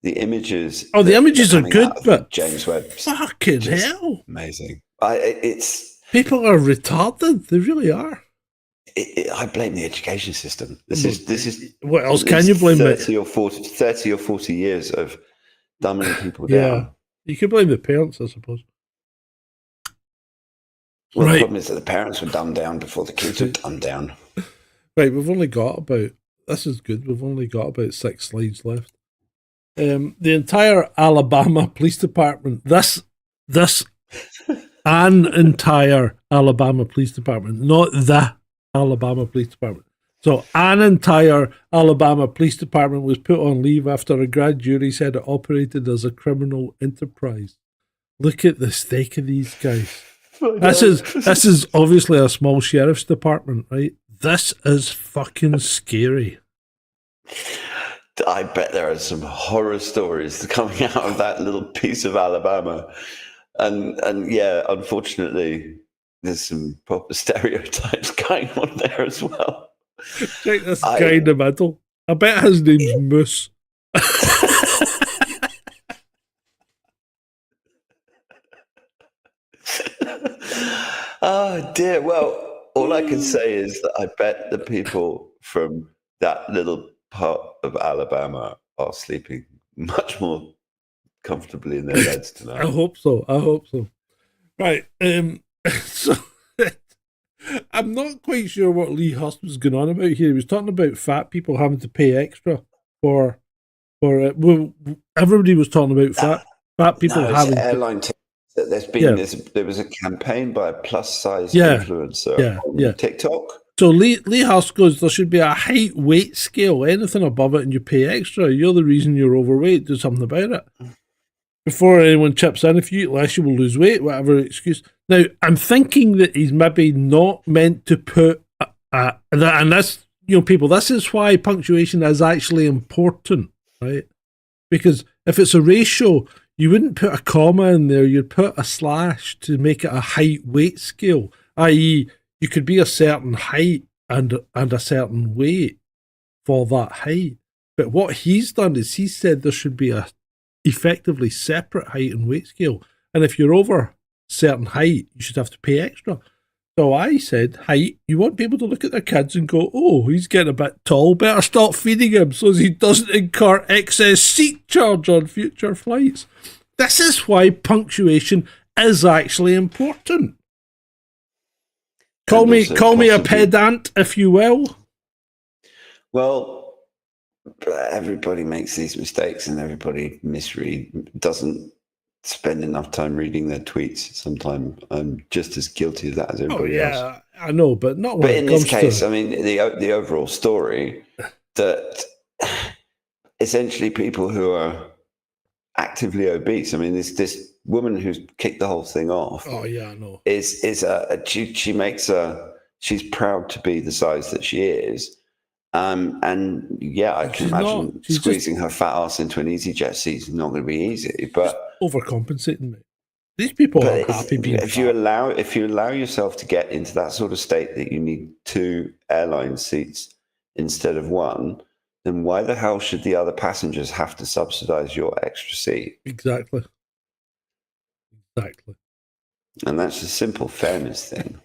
images. Oh, the images are good, but James Webb, fucking hell, amazing. It's people are retarded. They really are. I blame the education system. This is what else can you blame? 30 or 40 years of dumbing people down. You could blame the parents, I suppose. Well, the problem is that the parents were dumbed down before the kids were dumbed down. Right, we've only got about. This is good. We've only got about 6 slides left. The entire Alabama Police Department. An entire Alabama Police Department, not the Alabama Police Department. So an entire Alabama Police Department was put on leave after a grand jury said it operated as a criminal enterprise. Look at the stake of these guys. This is obviously a small sheriff's department, right? This is fucking scary. I bet there are some horror stories coming out of that little piece of Alabama. And yeah, unfortunately, there's some proper stereotypes going on there as well. Check this guy in the middle. I bet his name's Moose. Oh dear. Well, all I can say is that I bet the people from that little part of Alabama are sleeping much more comfortably in their beds tonight. I hope so. Right. So I'm not quite sure what Lee Hust was going on about here. He was talking about fat people having to pay extra for well, everybody was talking about fat people having airline tickets. There was a campaign by a plus size influencer on TikTok. So Lee Hust goes, there should be a height weight scale. Anything above it and you pay extra. You're the reason you're overweight. Do something about it. Before anyone chips in, if you eat less, you will lose weight, whatever excuse. Now, I'm thinking that he's maybe not meant to put, and this, people, this is why punctuation is actually important, right? Because if it's a ratio, you wouldn't put a comma in there, you'd put a slash to make it a height weight scale, i.e., you could be a certain height and a certain weight for that height. But what he's done is he said there should be a effectively separate height and weight scale. And if you're over certain height, you should have to pay extra. So I said, height, you want people to look at their kids and go, oh, he's getting a bit tall, better stop feeding him so he doesn't incur excess seat charge on future flights. This is why punctuation is actually important. Call me a pedant, if you will. Well, everybody makes these mistakes and everybody doesn't spend enough time reading their tweets. Sometimes I'm just as guilty of that as everybody else. I know, but not when But it in comes this case, to... I mean, the overall story that essentially people who are actively obese. I mean, this woman who's kicked the whole thing off. Oh yeah, I know. She's proud to be the size that she is. And yeah, I can imagine squeezing her fat ass into an EasyJet seat is not going to be easy. But overcompensating, mate. These people are happy being if you allow yourself to get into that sort of state that you need 2 airline seats instead of 1, then why the hell should the other passengers have to subsidize your extra seat? Exactly. And that's a simple fairness thing.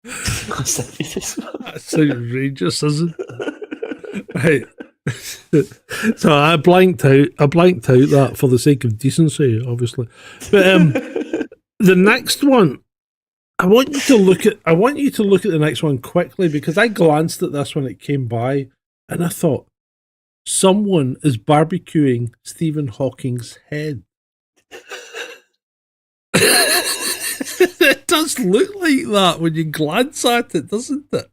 That's outrageous, isn't it? Right. So I blanked out that for the sake of decency, obviously. But the next one, I want you to look at the next one quickly, because I glanced at this when it came by and I thought, someone is barbecuing Stephen Hawking's head. It does look like that when you glance at it, doesn't it?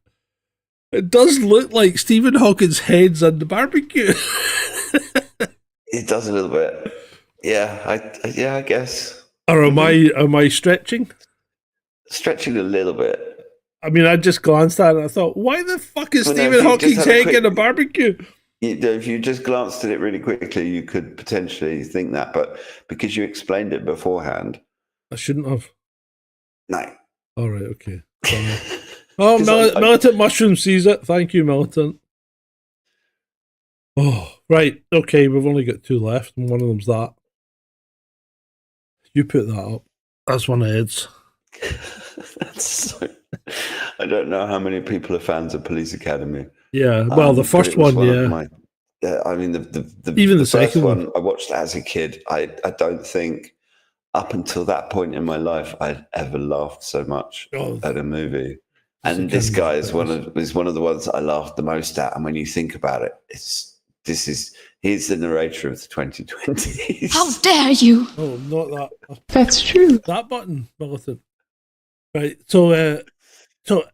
It does look like Stephen Hawking's head's on the barbecue. It does a little bit. Yeah, I guess. Or am I stretching? Stretching a little bit. I mean, I just glanced at it and I thought, why the fuck is Well, no, Stephen if you Hawking's just had a head quick- getting a barbecue? If you just glanced at it really quickly, you could potentially think that, but because you explained it beforehand, I shouldn't have. no. All right, okay. Sorry. Oh, 'Cause Militant Mushroom sees it. Thank you, Militant. Oh, right. Okay, we've only got 2 left, and one of them's that. You put that up. That's one of Ed's. That's so, I don't know how many people are fans of Police Academy. Yeah, well, the But first it was one, of yeah. my- I mean, Even the first second one one. I watched as a kid. I don't think up until that point in my life I'd ever laughed so much Oh. at a movie. Police And this Academy guy is is one of the ones that I laughed the most at. And when you think about it, he's the narrator of the 2020s. How dare you? Oh, not that. That's true. That button, Militant. Right, so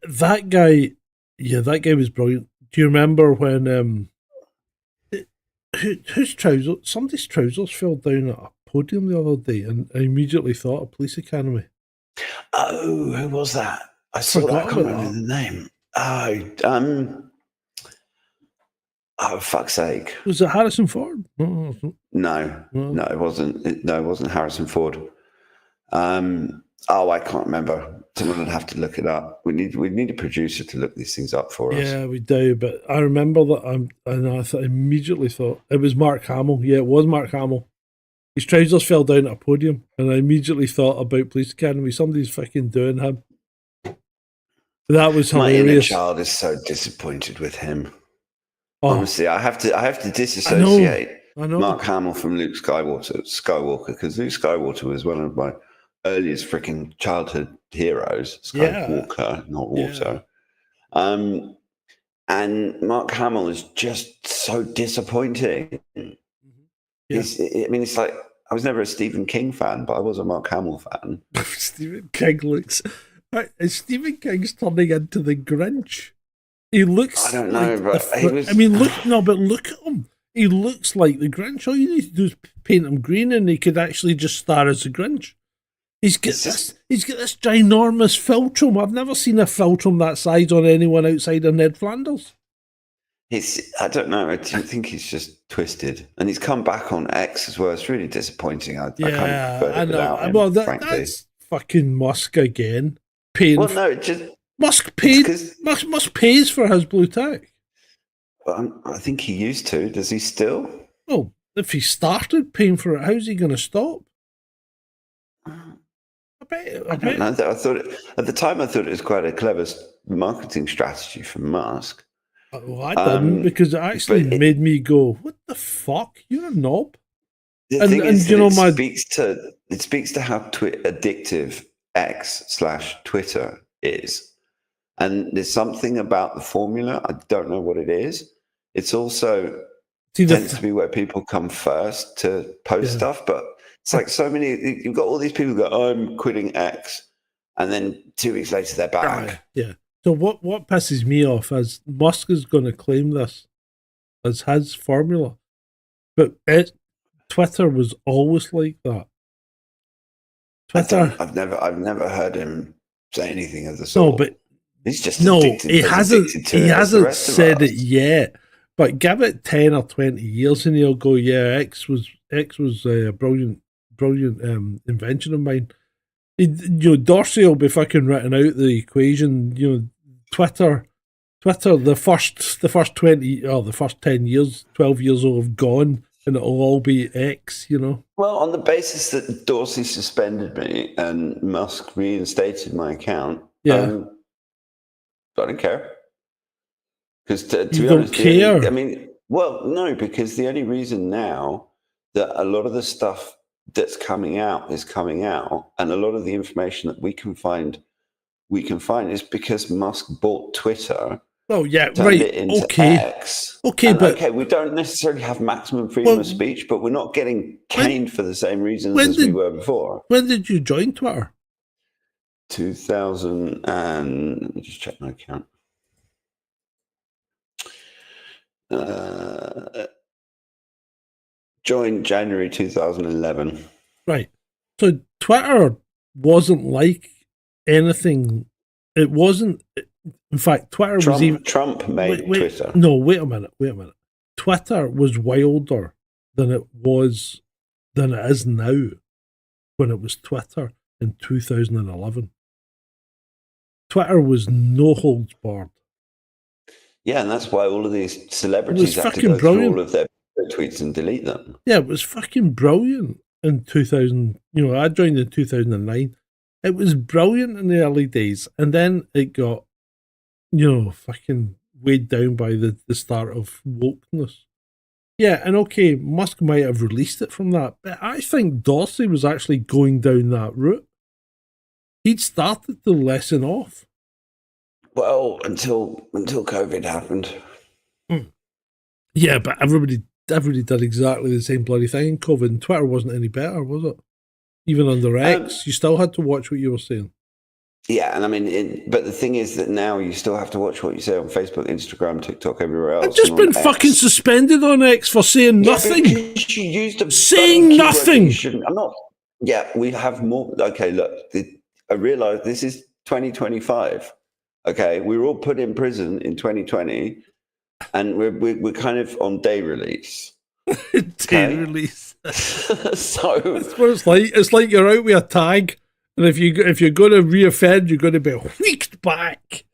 that guy, yeah, that guy was brilliant. Do you remember when whose trousers? Somebody's trousers fell down at a podium the other day, and I immediately thought of Police Academy. Oh, who was that? I saw that. I can't remember the name. Oh, fuck's sake! Was it Harrison Ford? No. No, it wasn't. It wasn't Harrison Ford. I can't remember. Someone would have to look it up. We need a producer to look these things up for us. Yeah, we do. But I remember that. I immediately thought it was Mark Hamill. Yeah, it was Mark Hamill. His trousers fell down at a podium, and I immediately thought about Police Academy. Somebody's fucking doing him. That was My inner hilarious. child is so disappointed with him. Oh, Honestly, I have to disassociate I know. Mark Hamill from Luke Skywalker, because Luke Skywalker was one of my earliest freaking childhood heroes. Skywalker, not Water. And Mark Hamill is just so disappointing. Yeah. It's like I was never a Stephen King fan, but I was a Mark Hamill fan. Stephen King looks. Stephen King's turning into the Grinch. He looks. I don't know, like but he was. I mean, look at him. He looks like the Grinch. All you need to do is paint him green, and he could actually just star as the Grinch. He's got this ginormous philtrum. I've never seen a philtrum that size on anyone outside of Ned Flanders. I don't know. I think he's just twisted, and he's come back on X as well. It's really disappointing. I kind of preferred it without him, well, frankly. that's fucking Musk again. Paying. Well, no, it just Musk paid. 'cause- Musk pays for his blue tack. I think he used to. Does he still? Well, if he started paying for it, how's he going to stop? I don't know. I thought at the time I thought it was quite a clever marketing strategy from Musk. Well, I didn't, because it actually made me go, "What the fuck? You're a knob." The And- thing and is you that know, it speaks to how addictive X/Twitter is, and there's something about the formula. I don't know what it is. It's also tends to be where people come first to post stuff, but it's like so many. You've got all these people who go, "I'm quitting X," and then 2 weeks later they're back. Yeah. So what pisses me off is Musk is going to claim this as his formula, but Twitter was always like that. Twitter. I've never heard him say anything of the sort. No, but he's just no, addicted, he as hasn't. addicted to He it as the hasn't rest of said us. it yet. But give it 10 or 20 years, and he'll go, "Yeah, X was a brilliant invention of mine." Dorsey will be fucking written out the equation. Twitter, the first 20 or the first 10 years, 12 years will have gone, and it'll all be X. Well, on the basis that Dorsey suspended me and Musk reinstated my account, Yeah. I don't care. Because to You be don't honest, care? no, because the only reason now that a lot of the stuff that's coming out is coming out, and a lot of the information that we can find is because Musk bought Twitter. Oh yeah, Turned right. it into Okay, X. okay, And, but we don't necessarily have maximum freedom of speech, but we're not getting caned for the same reasons as we were before. when did you join Twitter? 2000 and let me just check my account. Joined January 2011. Right. So Twitter wasn't like anything. It wasn't. In fact, Twitter was even. Trump made Twitter. No, wait a minute. Twitter was wilder than it is now when it was Twitter in 2011. Twitter was no holds barred. Yeah, and that's why all of these celebrities have to fucking go brilliant. through all of their tweets and delete them. Yeah, it was fucking brilliant in 2000. I joined in 2009. It was brilliant in the early days, and then it got, fucking weighed down by the start of wokeness. Yeah, and okay, Musk might have released it from that, but I think Dorsey was actually going down that route. He'd started to lessen off. Well, until COVID happened. Yeah, but everybody did exactly the same bloody thing in COVID, and Twitter wasn't any better, was it? Even under X, you still had to watch what you were saying. Yeah, and I mean, but the thing is that now you still have to watch what you say on Facebook, Instagram, TikTok, everywhere else. I've just been fucking suspended on X for saying nothing. You used a saying nothing. I'm not. Yeah, we have more. Okay, look, I realise this is 2025. Okay, we were all put in prison in 2020, and we're kind of on day release. Day release. So that's what it's like. It's like you're out with a tag, and if you're going to reoffend, you're going to be wheeked back.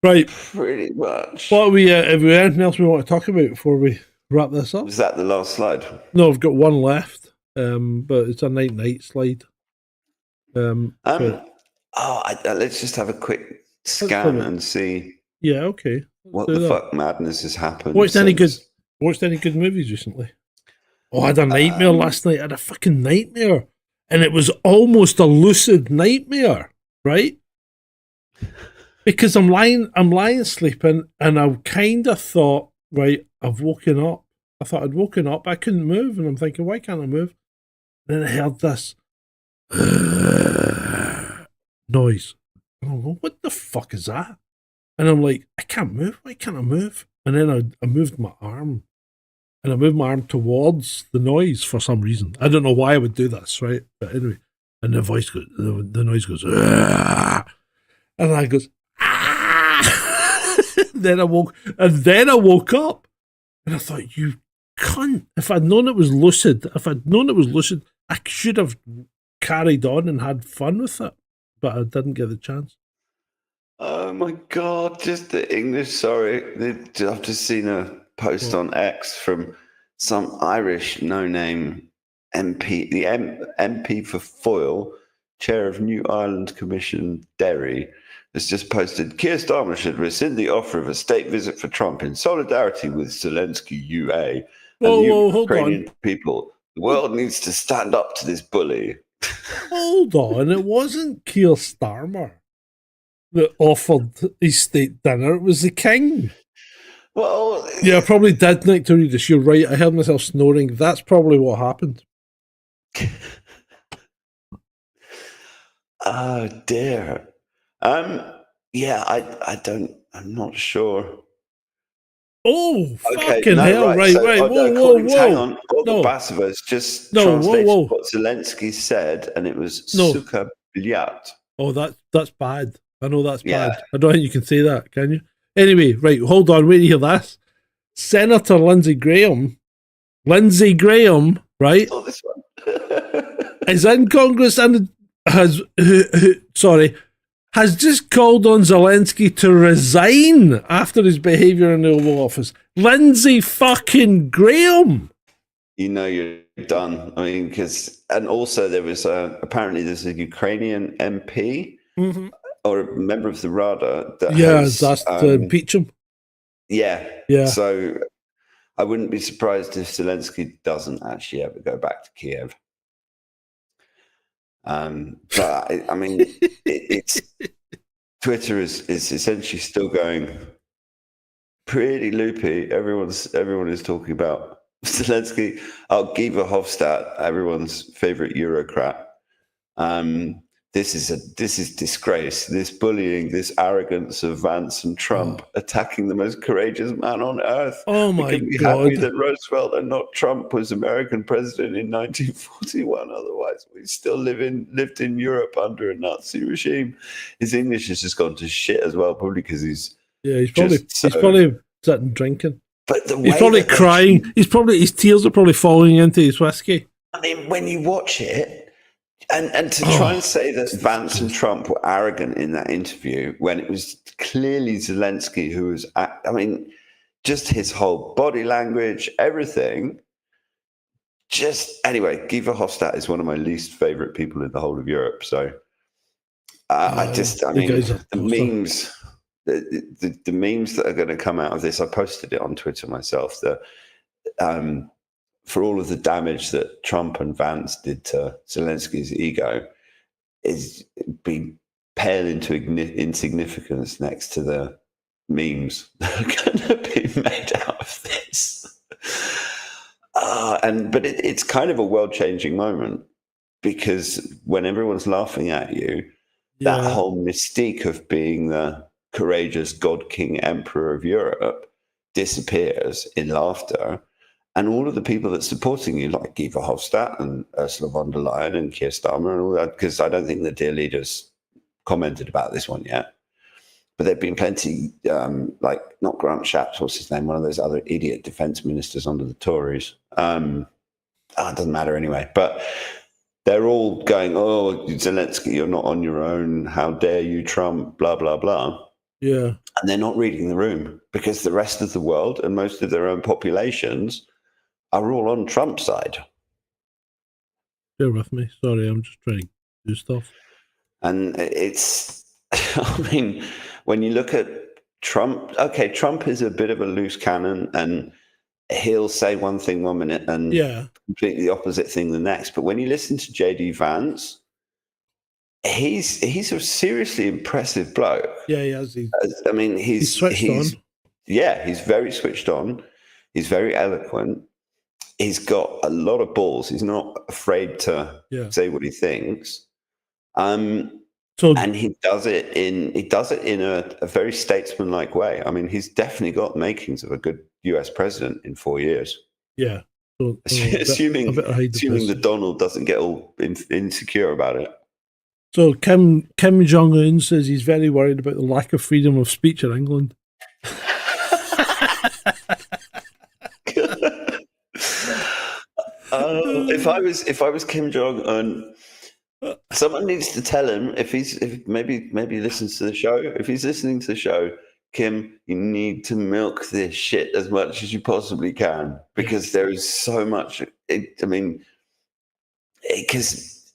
Right. Pretty much. What have we anything else we want to talk about before we wrap this up? Was that the last slide? No, I've got one left. But it's a night slide. Let's just have a quick scan and see. Yeah, okay. What the fuck madness has happened? Watched any good movies recently? Oh, I had a nightmare last night. I had a fucking nightmare, and it was almost a lucid nightmare, right? Because I'm lying sleeping, and I kind of thought, right, I've woken up. I thought I'd woken up, I couldn't move, and I'm thinking, why can't I move? Then I heard this noise. And I'm going, what the fuck is that? And I'm like, I can't move. Why can't I move? And then I moved my arm. And I moved my arm towards the noise for some reason. I don't know why I would do this, right? But anyway, and the noise goes, Aah! And I goes, ah! then I woke up. And I thought, you cunt. If I'd known it was lucid, I should have carried on and had fun with it. But I didn't get the chance. Oh my God, just the English, sorry. I've just seen a post on X from some Irish no-name MP, the MP for Foyle, chair of New Ireland Commission Derry, has just posted, Keir Starmer should rescind the offer of a state visit for Trump in solidarity with Zelensky UA and the Ukrainian people. The world needs to stand up to this bully. Hold on, it wasn't Keir Starmer that offered his state dinner. It was the king. Well, yeah, I probably did, Nick, to read this. You're right. I heard myself snoring. That's probably what happened. Oh dear. Yeah, I'm not sure. Oh, fucking hell! Right. Right. So, Whoa. Hang on. Basovas just translated what Zelensky said, and it was suka blyat. Oh, that's bad. I know that's bad. I don't think you can say that, can you? Anyway, right, hold on, wait to hear this. Senator Lindsey Graham, right? Oh, this one. is in Congress and has just called on Zelensky to resign after his behaviour in the Oval Office. Lindsey fucking Graham. You know you're done. I mean, and also there was apparently there's a Ukrainian MP or a member of the Rada that has asked to impeach him. Yeah. So I wouldn't be surprised if Zelensky doesn't actually ever go back to Kiev. But I mean, it's Twitter is essentially still going pretty loopy. Everyone is talking about Zelensky. Guy Verhofstadt, everyone's favorite Eurocrat, this is disgrace. This bullying, this arrogance of Vance and Trump attacking the most courageous man on earth. Oh We my can be God. happy that Roosevelt and not Trump was American president in 1941. Otherwise, we still lived in Europe under a Nazi regime. His English has just gone to shit as well, probably because he's he's probably sitting drinking. But the way He's probably crying. His tears are probably falling into his whiskey. I mean, when you watch it. And to try and say that Vance and Trump were arrogant in that interview when it was clearly Zelensky who was, I mean, just his whole body language, everything. Anyway, Guy Verhofstadt is one of my least favorite people in the whole of Europe. So I mean, the memes, the memes that are going to come out of this, I posted it on Twitter myself, for all of the damage that Trump and Vance did to Zelensky's ego, is being pale into insignificance next to the memes that are going to be made out of this. But it's kind of a world-changing moment, because when everyone's laughing at you, that whole mystique of being the courageous God King Emperor of Europe disappears in laughter. And all of the people that's supporting you, like Guy Verhofstadt and Ursula von der Leyen and Keir Starmer and all that, because I don't think the dear leaders commented about this one yet. But there've been plenty, like not Grant Shapps, what's his name, one of those other idiot defense ministers under the Tories. It doesn't matter anyway. But they're all going, oh, Zelensky, you're not on your own. How dare you, Trump, blah, blah, blah. Yeah. And they're not reading the room, because the rest of the world and most of their own populations are all on Trump's side. Bear with me. Sorry, I'm just trying to do stuff. And it's, I mean, when you look at Trump, okay, Trump is a bit of a loose cannon, and he'll say one thing 1 minute and completely the opposite thing the next. But when you listen to JD Vance, he's a seriously impressive bloke. Yeah, he has. I mean, he's switched on. Yeah, he's very switched on. He's very eloquent. He's got a lot of balls. He's not afraid to say what he thinks. And he does it in a very statesmanlike way. I mean, he's definitely got makings of a good US president in 4 years. Yeah. So, assuming that Donald doesn't get all insecure about it. So Kim Jong-un says he's very worried about the lack of freedom of speech in England. If I was Kim Jong-un, someone needs to tell him, if maybe he listens to the show. If he's listening to the show, Kim, you need to milk this shit as much as you possibly can, because there is so much. Because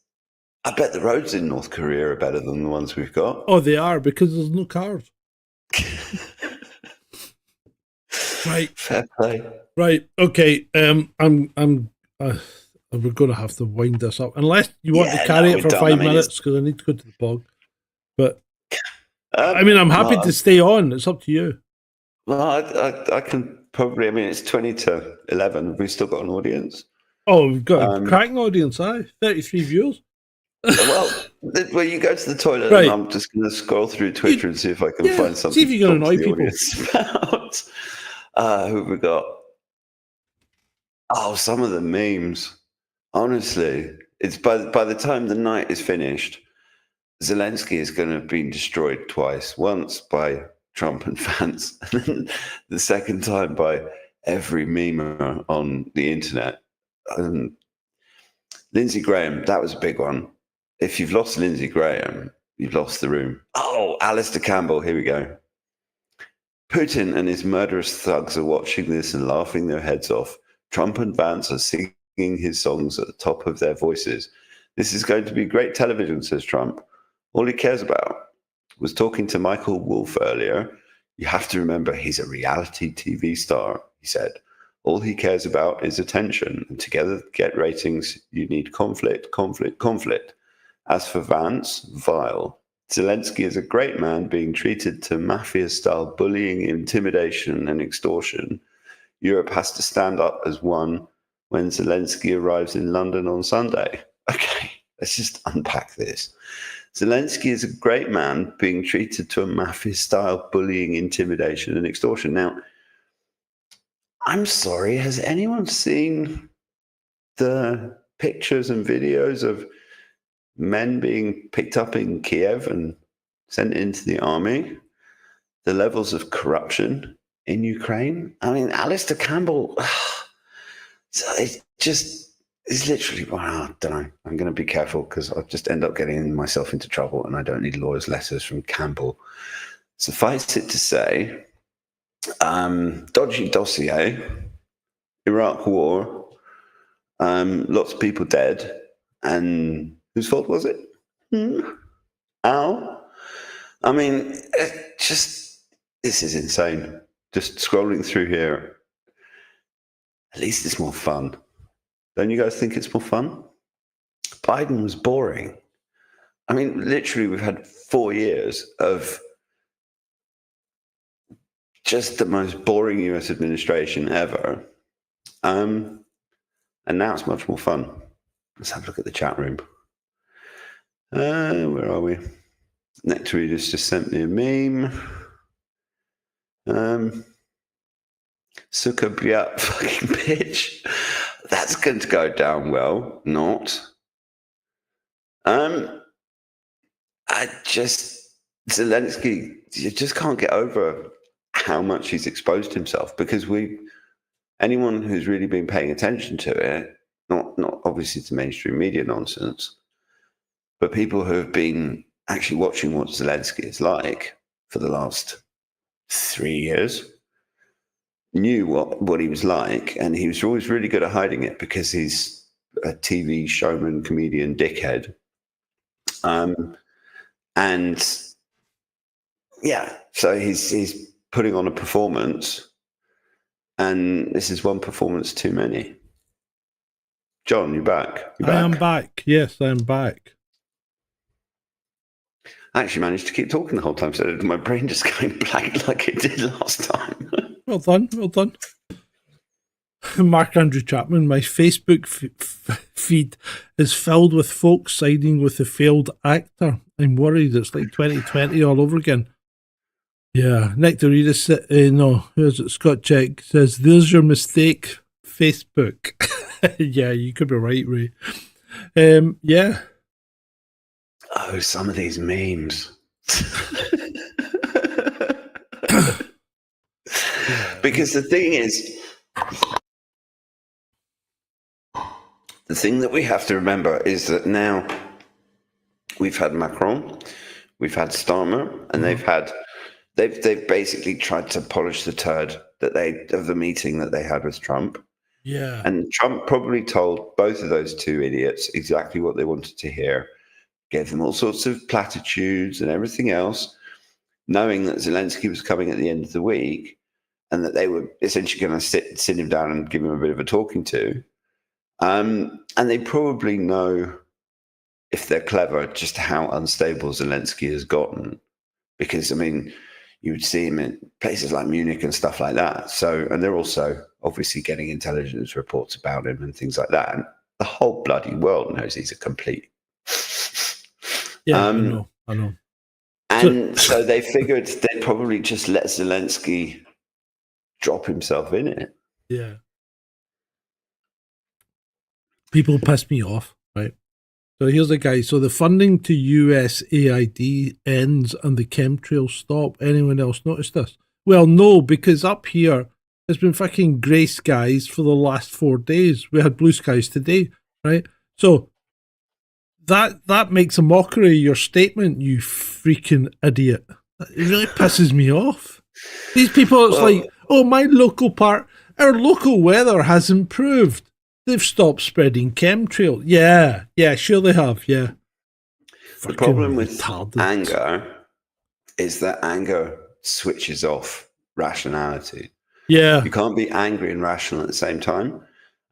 I bet the roads in North Korea are better than the ones we've got. Oh, they are, because there's no cars. Right. Fair play. Right. Okay. We're going to have to wind this up, unless you want to carry it for 5 minutes, because I need to go to the bog. But I'm happy to stay on. It's up to you. Well, I can probably. I mean, it's 20 to 11. We've still got an audience. Oh, we've got a cracking audience. 33 viewers. Well, you go to the toilet, right. And I'm just going to scroll through Twitter and see if I can find something. See if you can annoy people. Who have we got? Oh, some of the memes. Honestly, it's by the time the night is finished, Zelensky is going to have been destroyed twice. Once by Trump and Vance, and then the second time by every memer on the internet. Lindsey Graham, that was a big one. If you've lost Lindsey Graham, you've lost the room. Oh, Alistair Campbell, here we go. Putin and his murderous thugs are watching this and laughing their heads off. Trump and Vance are singing his songs at the top of their voices. This is going to be great television, says Trump. All he cares about was talking to Michael Wolff earlier. You have to remember he's a reality TV star, he said. All he cares about is attention, and together to get ratings, you need conflict, conflict, conflict. As for Vance, vile. Zelensky is a great man being treated to mafia-style bullying, intimidation, and extortion. Europe has to stand up as one when Zelensky arrives in London on Sunday. Okay. Let's just unpack this. Zelensky is a great man being treated to a mafia-style bullying, intimidation, and extortion. Now, I'm sorry, has anyone seen the pictures and videos of men being picked up in Kiev and sent into the army? The levels of corruption in Ukraine? I mean, Alistair Campbell, so it's literally, well, I don't know. I'm going to be careful because I'll just end up getting myself into trouble and I don't need lawyers' letters from Campbell. Suffice it to say, dodgy dossier, Iraq war, lots of people dead, and whose fault was it? Al? I mean, this is insane. Just scrolling through here, at least it's more fun. Don't you guys think it's more fun? Biden was boring. I mean, literally, we've had 4 years of just the most boring US administration ever. And now it's much more fun. Let's have a look at the chat room. Where are we? Nectaritas just sent me a meme. Suka Briat fucking bitch. That's going to go down well. Not. Zelensky, you just can't get over how much he's exposed himself, because anyone who's really been paying attention to it, not obviously to mainstream media nonsense, but people who have been actually watching what Zelensky is like for the last 3 years, knew what he was like, and he was always really good at hiding it because he's a TV showman, comedian, dickhead. And yeah, so he's putting on a performance, and this is one performance too many. John, you're back. I am back. Yes, I am back. I actually managed to keep talking the whole time, so my brain just going blank like it did last time. Well done, well done. Mark Andrew Chapman, my Facebook feed is filled with folks siding with the failed actor. I'm worried it's like 2020 all over again. Yeah, Nectaritas, who is it? Scott Check says, there's your mistake, Facebook. Yeah, you could be right, Ray. Yeah. Oh, some of these memes. Because the thing is, the thing that we have to remember is that now we've had Macron, we've had Starmer, and they've basically tried to polish the turd of the meeting that they had with Trump. Yeah. And Trump probably told both of those two idiots exactly what they wanted to hear, gave them all sorts of platitudes and everything else, knowing that Zelensky was coming at the end of the week and that they were essentially going to sit him down and give him a bit of a talking to. And they probably know, if they're clever, just how unstable Zelensky has gotten. Because, I mean, you would see him in places like Munich and stuff like that. So, and they're also obviously getting intelligence reports about him and things like that. And the whole bloody world knows he's a complete. Yeah, I know. And so they figured they'd probably just let Zelensky drop himself in it. Yeah. People piss me off, right? So here's the guy. So the funding to USAID ends and the chemtrails stop. Anyone else notice this? Well, no, because up here it's been fucking grey skies for the last 4 days. We had blue skies today, right? So that makes a mockery of your statement, you freaking idiot. It really pisses me off. These people, it's like, oh, our local weather has improved. They've stopped spreading chemtrail. Yeah, sure they have, yeah. The problem with anger is that anger switches off rationality. Yeah. You can't be angry and rational at the same time.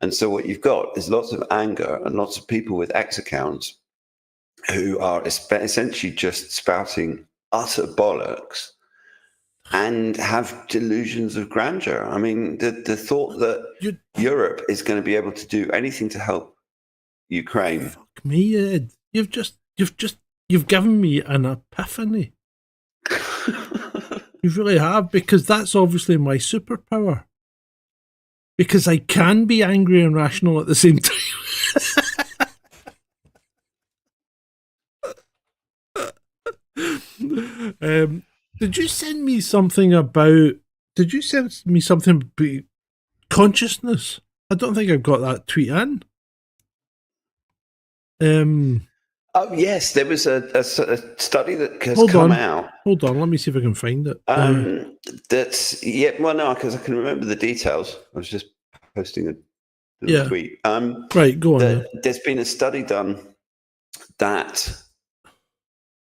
And so what you've got is lots of anger and lots of people with X accounts who are essentially just spouting utter bollocks and have delusions of grandeur. I mean, the thought that Europe is going to be able to do anything to help Ukraine. Fuck me, Ed. You've given me an epiphany. You really have, because that's obviously my superpower. Because I can be angry and rational at the same time. Did you send me something about? Did you send me something about consciousness? I don't think I've got that tweet in. Oh yes, there was a study that has Hold come on. out. Hold on, let me see if I can find it. That's well, no, because I can remember the details. I was just posting a little tweet. Right, go on. There's been a study done that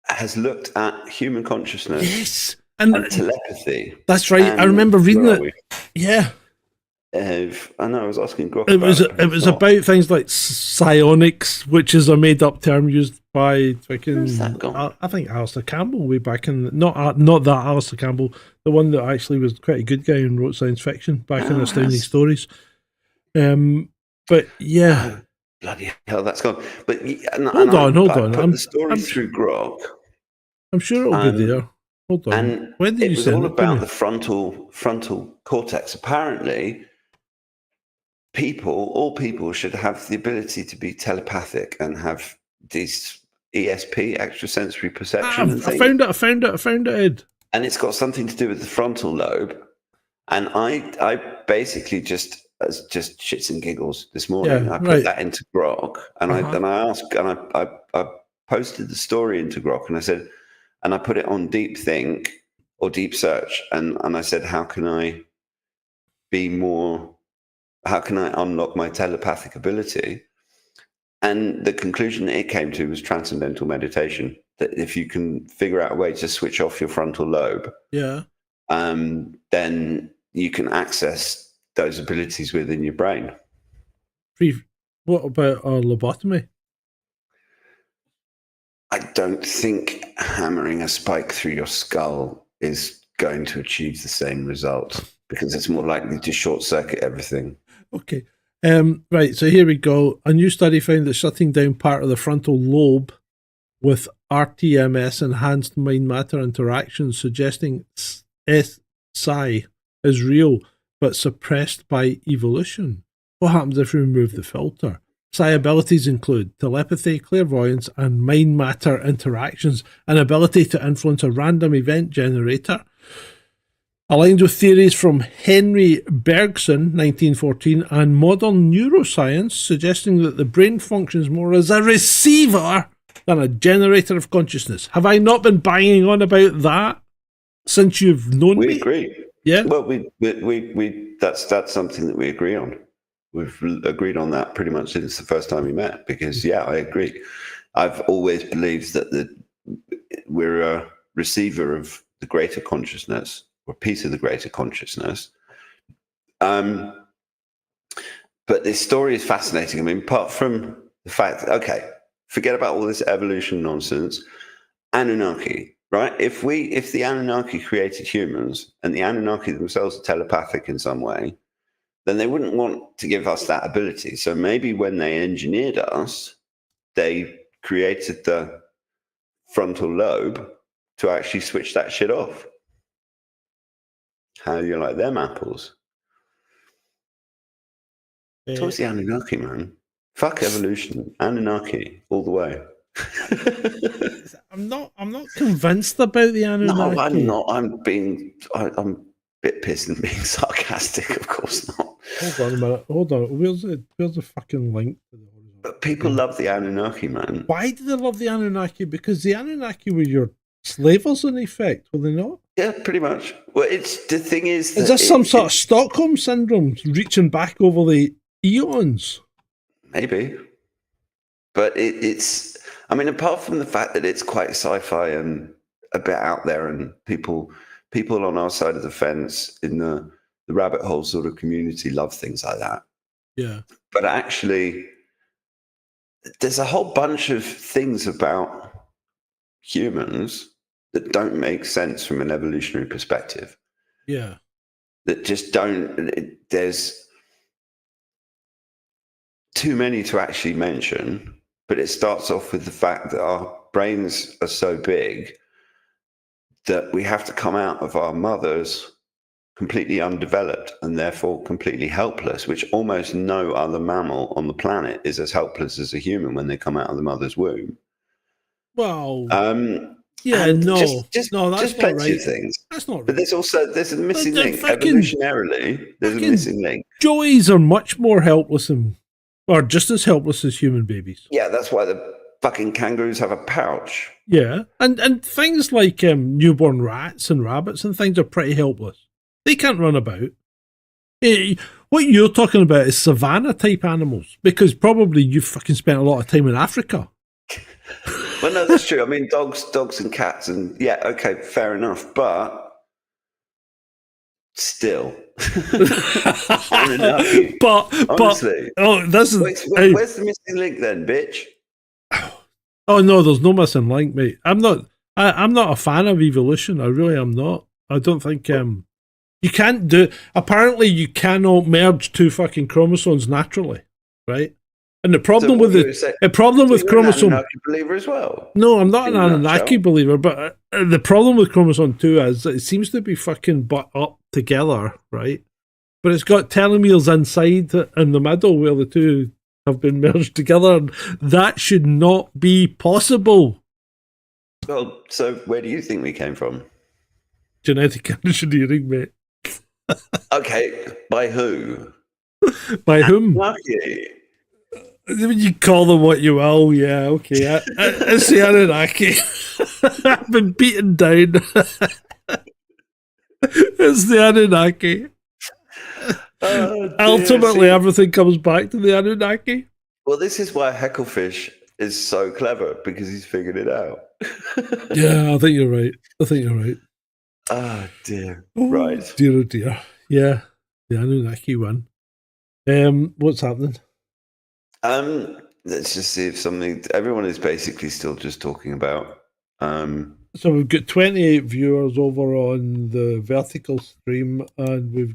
has looked at human consciousness. Yes, and telepathy. That's right. I remember reading it. Yeah. I know. I was asking Grok. It was about things like psionics, which is a made-up term used by I think Alistair Campbell way back in not that Alistair Campbell, the one that actually was quite a good guy and wrote science fiction back in Astounding Stories. But yeah, bloody hell, that's gone. But hold on. I'm the story through Grok. I'm sure it'll be there. Hold on. And when did it you was send all it about to the frontal cortex. Apparently, all people should have the ability to be telepathic and have these ESP, extrasensory perception. I found it, Ed. And it's got something to do with the frontal lobe. And I basically just shits and giggles this morning. I put that into Grok, and I asked, and I posted the story into Grok, and I said, and I put it on Deep Think or Deep Search, and I said, how can I unlock my telepathic ability? And the conclusion that it came to was transcendental meditation. That if you can figure out a way to switch off your frontal lobe, then you can access those abilities within your brain. What about a lobotomy? I don't think hammering a spike through your skull is going to achieve the same result, because it's more likely to short circuit everything. Okay. Right, so here we go. A new study found that shutting down part of the frontal lobe with RTMS enhanced mind matter interactions, suggesting psi is real but suppressed by evolution. What happens if we remove the filter? Psi abilities include telepathy, clairvoyance, and mind matter interactions, an ability to influence a random event generator. Aligned with theories from Henry Bergson, 1914, and modern neuroscience, suggesting that the brain functions more as a receiver than a generator of consciousness. Have I not been banging on about that since you've known me? We agree. Yeah. Well, we that's something that we agree on. We've agreed on that pretty much since the first time we met, because I agree. I've always believed that we're a receiver of the greater consciousness, or a piece of the greater consciousness. But this story is fascinating. I mean, apart from the fact that, forget about all this evolution nonsense, Anunnaki, right? If the Anunnaki created humans, and the Anunnaki themselves are telepathic in some way, then they wouldn't want to give us that ability. So maybe when they engineered us, they created the frontal lobe to actually switch that shit off. How do you like them apples? Towards the Anunnaki, man. Fuck evolution. Anunnaki all the way. I'm not convinced about the Anunnaki. No, I'm not. I'm a bit pissed and being sarcastic, of course not. Hold on a minute. Hold on. Where's the fucking link to the horizon? But people love the Anunnaki, man. Why do they love the Anunnaki? Because the Anunnaki were your slavers in effect, were they not? Yeah, pretty much. Well, it's the thing is this some sort of Stockholm syndrome reaching back over the eons? Maybe. But it's I mean, apart from the fact that it's quite sci-fi and a bit out there, and people on our side of the fence in the rabbit hole sort of community love things like that. Yeah. But actually, there's a whole bunch of things about humans that don't make sense from an evolutionary perspective. Yeah. That just don't. There's too many to actually mention, but it starts off with the fact that our brains are so big that we have to come out of our mothers completely undeveloped and therefore completely helpless, which almost no other mammal on the planet is as helpless as a human when they come out of the mother's womb. Well, Yeah, no, just that's not plenty right. of things. That's not right. But there's a missing the link. fucking- Evolutionarily, there's a missing link. Joeys are much more helpless or just as helpless as human babies. Yeah, that's why the fucking kangaroos have a pouch. Yeah, and things like newborn rats and rabbits and things are pretty helpless. They can't run about. What you're talking about is savannah type animals, because probably you've fucking spent a lot of time in Africa. Well, no, that's true. I mean, dogs and cats, and yeah, okay, fair enough, but still, honestly, this is where's the missing link then, bitch? Oh no, there's no missing link, mate. I'm not a fan of evolution. I really am not. I don't think you can't do. Apparently, you cannot merge two fucking chromosomes naturally, right? And the problem with chromosome. You're an Anunnaki believer as well. No, I'm not an Anunnaki believer, but the problem with chromosome 2 is it seems to be fucking butt up together, right? But it's got telomeres inside in the middle where the two have been merged together, and that should not be possible. Well, so where do you think we came from? Genetic engineering, mate. Okay, by who? By whom? Lucky. You call them what you will, yeah, okay. It's the Anunnaki. I've been beaten down. It's the Anunnaki. Ultimately, everything comes back to the Anunnaki. Well, this is why Hecklefish is so clever, because he's figured it out. Yeah, I think you're right. Oh, dear. Oh, right. Dear, oh dear. Yeah, the Anunnaki one. What's happening? Let's just see if something. Everyone is basically still just talking about. So we've got 28 viewers over on the vertical stream, and we're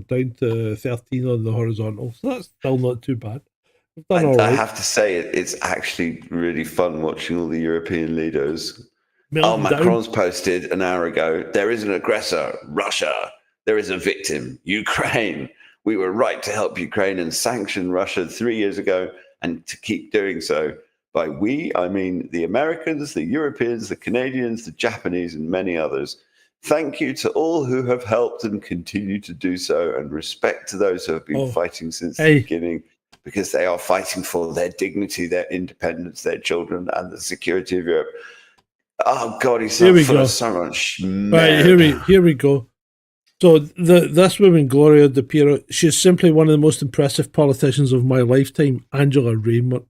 down to 13 on the horizontal. So that's still not too bad. We've done all right. I have to say, it's actually really fun watching all the European leaders. Melting Macron's down. posted an hour ago. There is an aggressor, Russia. There is a victim, Ukraine. We were right to help Ukraine and sanction Russia 3 years ago, and to keep doing so. By we, I mean the Americans, the Europeans, the Canadians, the Japanese, and many others. Thank you to all who have helped and continue to do so, and respect to those who have been fighting since the beginning, because they are fighting for their dignity, their independence, their children, and the security of Europe. Oh, God, he's so full of so much. Right, here we go. So this woman, Gloria De Piero, she's simply one of the most impressive politicians of my lifetime. Angela Rayner,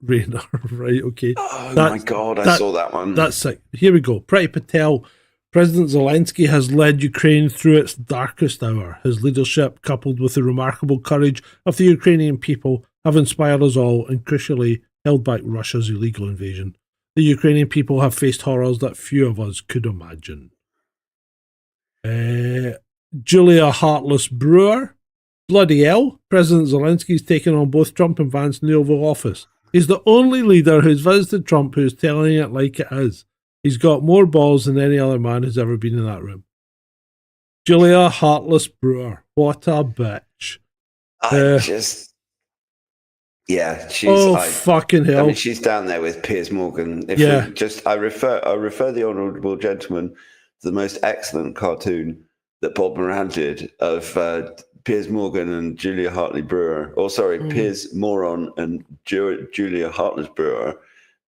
right? Okay. Oh my God, I saw that one. That's sick. Here we go. Priti Patel. President Zelensky has led Ukraine through its darkest hour. His leadership, coupled with the remarkable courage of the Ukrainian people, have inspired us all and crucially held back Russia's illegal invasion. The Ukrainian people have faced horrors that few of us could imagine. Julia Heartless Brewer. Bloody hell. President Zelensky's taken on both Trump and Vance in the Oval Office. He's the only leader who's visited Trump who's telling it like it is. He's got more balls than any other man who's ever been in that room. Julia Heartless Brewer. What a bitch. Fucking hell. I mean, she's down there with Piers Morgan. I refer the honourable gentleman to the most excellent cartoon that Bob Moran did of Piers Morgan and Julia Hartley Brewer, Piers Moron and Julia Hartless Brewer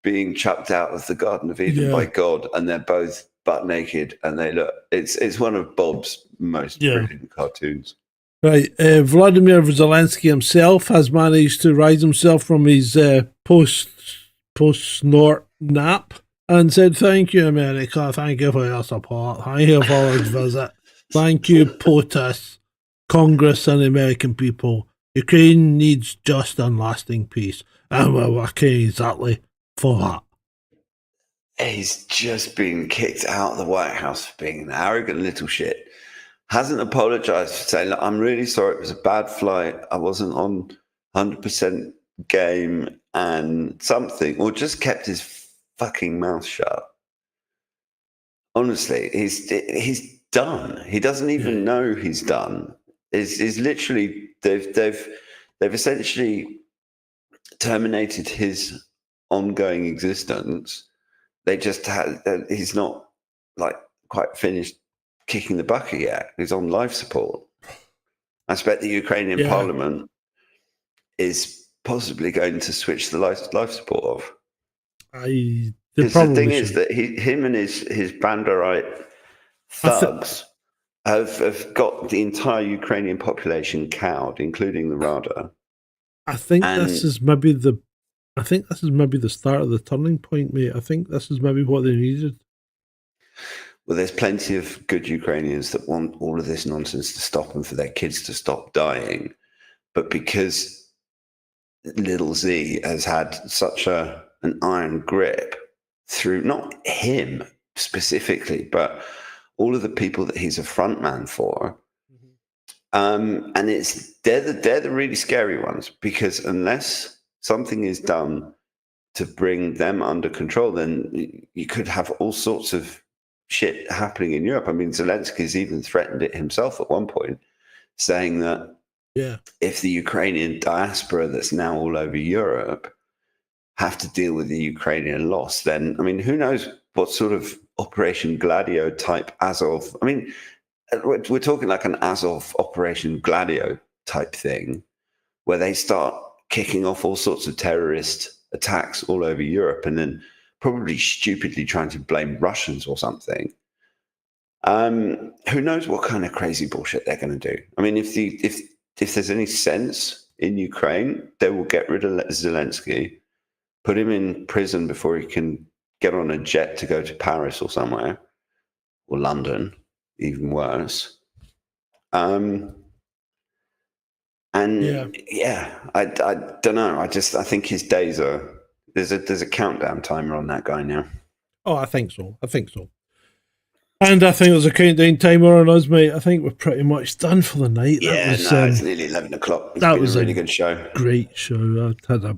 being chucked out of the Garden of Eden by God, and they're both butt naked, and they look. It's one of Bob's most brilliant cartoons. Right, Vladimir Zelensky himself has managed to rise himself from his post-snort nap and said, "Thank you, America. Thank you for your support. Thank you for his visit. Thank you, POTUS, Congress and the American people. Ukraine needs just and lasting peace, and we're working exactly for that." He's just been kicked out of the White House for being an arrogant little shit. Hasn't apologized for saying, "Look, I'm really sorry. It was a bad flight. I wasn't on 100% game and something, or just kept his fucking mouth shut. Honestly, he's done. He doesn't even know he's done. Is literally they've essentially terminated his ongoing existence. They just had he's not like quite finished kicking the bucket yet. He's on life support. I expect the Ukrainian parliament is possibly going to switch the life support off. Because the thing is that him and his Banderite thugs have got the entire Ukrainian population cowed, including the Rada. I think this is maybe the start of the turning point, mate. I think this is maybe what they needed. Well, there's plenty of good Ukrainians that want all of this nonsense to stop and for their kids to stop dying. But because little Z has had such an iron grip through not him specifically, but all of the people that he's a front man for, and they're the really scary ones, because unless something is done to bring them under control, then you could have all sorts of shit happening in Europe. I mean, Zelensky's even threatened it himself at one point, saying that if the Ukrainian diaspora that's now all over Europe have to deal with the Ukrainian loss, then, I mean, who knows what sort of Operation Gladio type Azov, I mean, we're talking like an Azov Operation Gladio type thing, where they start kicking off all sorts of terrorist attacks all over Europe and then probably stupidly trying to blame Russians or something. Who knows what kind of crazy bullshit they're going to do? I mean, if there's any sense in Ukraine, they will get rid of Zelensky, put him in prison before he can get on a jet to go to Paris or somewhere, or London, even worse. I don't know. I think his days are. There's a countdown timer on that guy now. Oh, I think so. And I think there's a countdown timer on us, mate. I think we're pretty much done for the night. It's nearly 11 o'clock. That was a really good show. Great show. I had a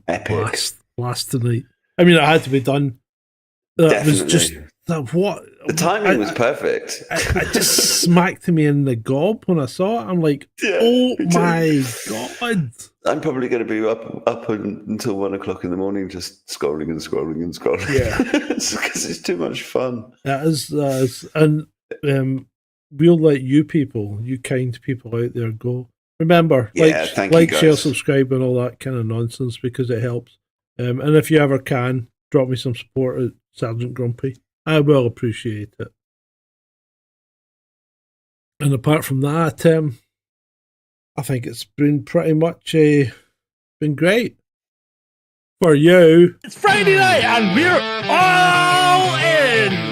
blast tonight. I mean, it had to be done. That was just what the timing was perfect. I just smacked me in the gob when I saw it. I'm like, oh my god! I'm probably going to be up until 1 o'clock in the morning, just scrolling. Yeah, because it's too much fun. That is, and we'll let you kind people out there go. Remember, share, subscribe, and all that kind of nonsense, because it helps. And if you ever can, drop me some support at Sgt Grumpy. I will appreciate it. And apart from that, I think it's been pretty much been great for you. It's Friday night and we're all in.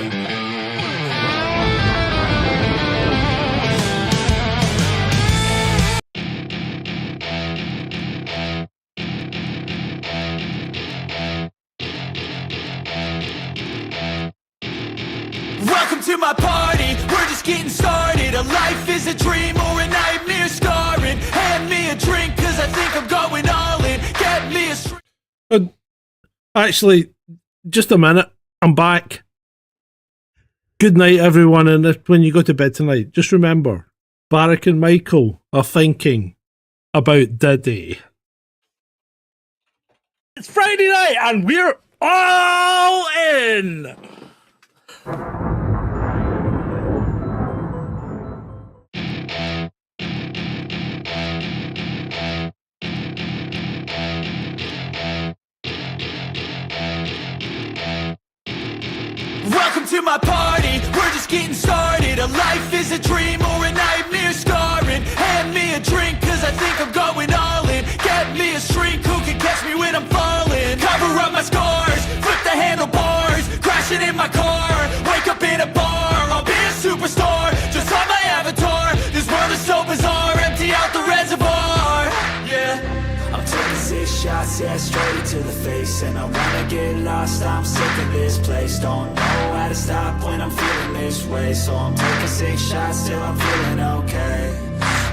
Welcome to my party, we're just getting started. A life is a dream or a nightmare scarring. Hand me a drink, cause I think I'm going all in. Get me a Actually, just a minute, I'm back. Good night, everyone, and when you go to bed tonight, just remember, Barack and Michael are thinking about Diddy. It's Friday night and we're all in. Welcome to my party, we're just getting started. A life is a dream or a nightmare scarring. Hand me a drink, cause I think I'm going all in. Get me a shrink who can catch me when I'm falling. Cover up my scars, flip the handlebars. Crashing in my car, wake up in a bar. I'll be a superstar, just on my avatar. This world is so bizarre, empty out the reservoir. Yeah, I'm taking 6 shots, yeah, straight to the face. And I wanna get lost, I'm sick of this place. Don't know how to stop when I'm feeling this way. So I'm taking 6 shots till I'm feeling okay.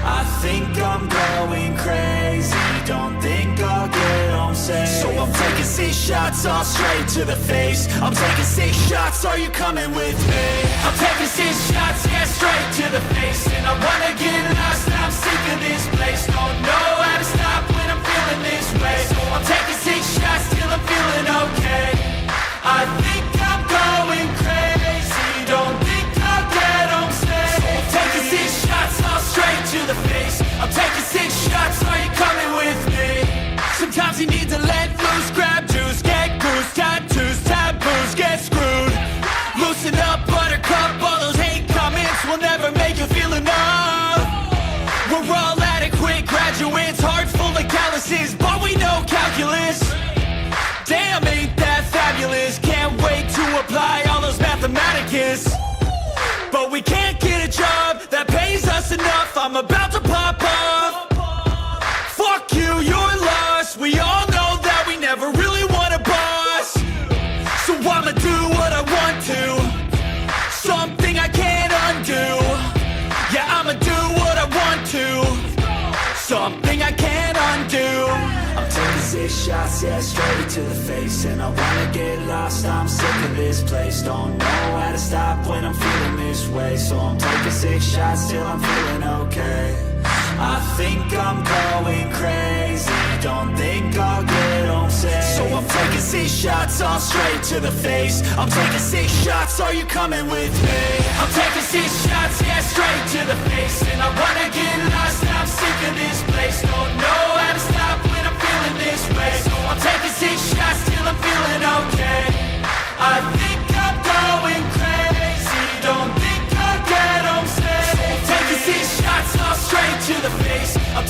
I think I'm going crazy, don't think I'll get home safe. So I'm taking 6 shots all straight to the face. I'm taking 6 shots, are you coming with me? I'm taking 6 shots, yeah, straight to the face. And I wanna get lost, I'm sick of this place. Don't know how to stop when I'm feeling this way. So I'm taking 6 shots till I'm feeling okay. I think I'm going crazy, don't think I'll get home safe. So I'm taking 6 shots all straight to the face. I'm taking 6 shots, are you coming with me? Sometimes you need to let loose, grab juice, get goose, tattoos, taboos, get screwed. Loosen up, buttercup, all those hate comments will never make you feel enough. We're all adequate graduates, heart full of calluses, but we know calculus. Damn, ain't that fabulous? Can't wait to apply all those mathematicus. But we can't get a job that pays us enough. I'm about to pop off. Fuck you, you're lost. We all know that we never really want a boss. So I'ma do what I want to, something I can't undo. Yeah, I'ma do what I want to, something I can't undo. I'm taking 6 shots, yeah, straight to the face. And I wanna get lost, I'm sick of this place. Don't know how to stop when I'm feeling this way. So I'm taking 6 shots till I'm feeling okay. I think I'm going crazy, don't think I'll get home safe. So I'm taking 6 shots all straight to the face. I'm taking 6 shots, are you coming with me? I'm taking 6 shots, yeah, straight to the face. And I wanna get lost, I'm sick of this place. Don't know how to stop when I'm feeling this way. So I'm taking 6 shots till I'm feeling okay. I think I'm going crazy, don't think I'll get home safe. So I'm taking 6 shots all straight to the face. I'm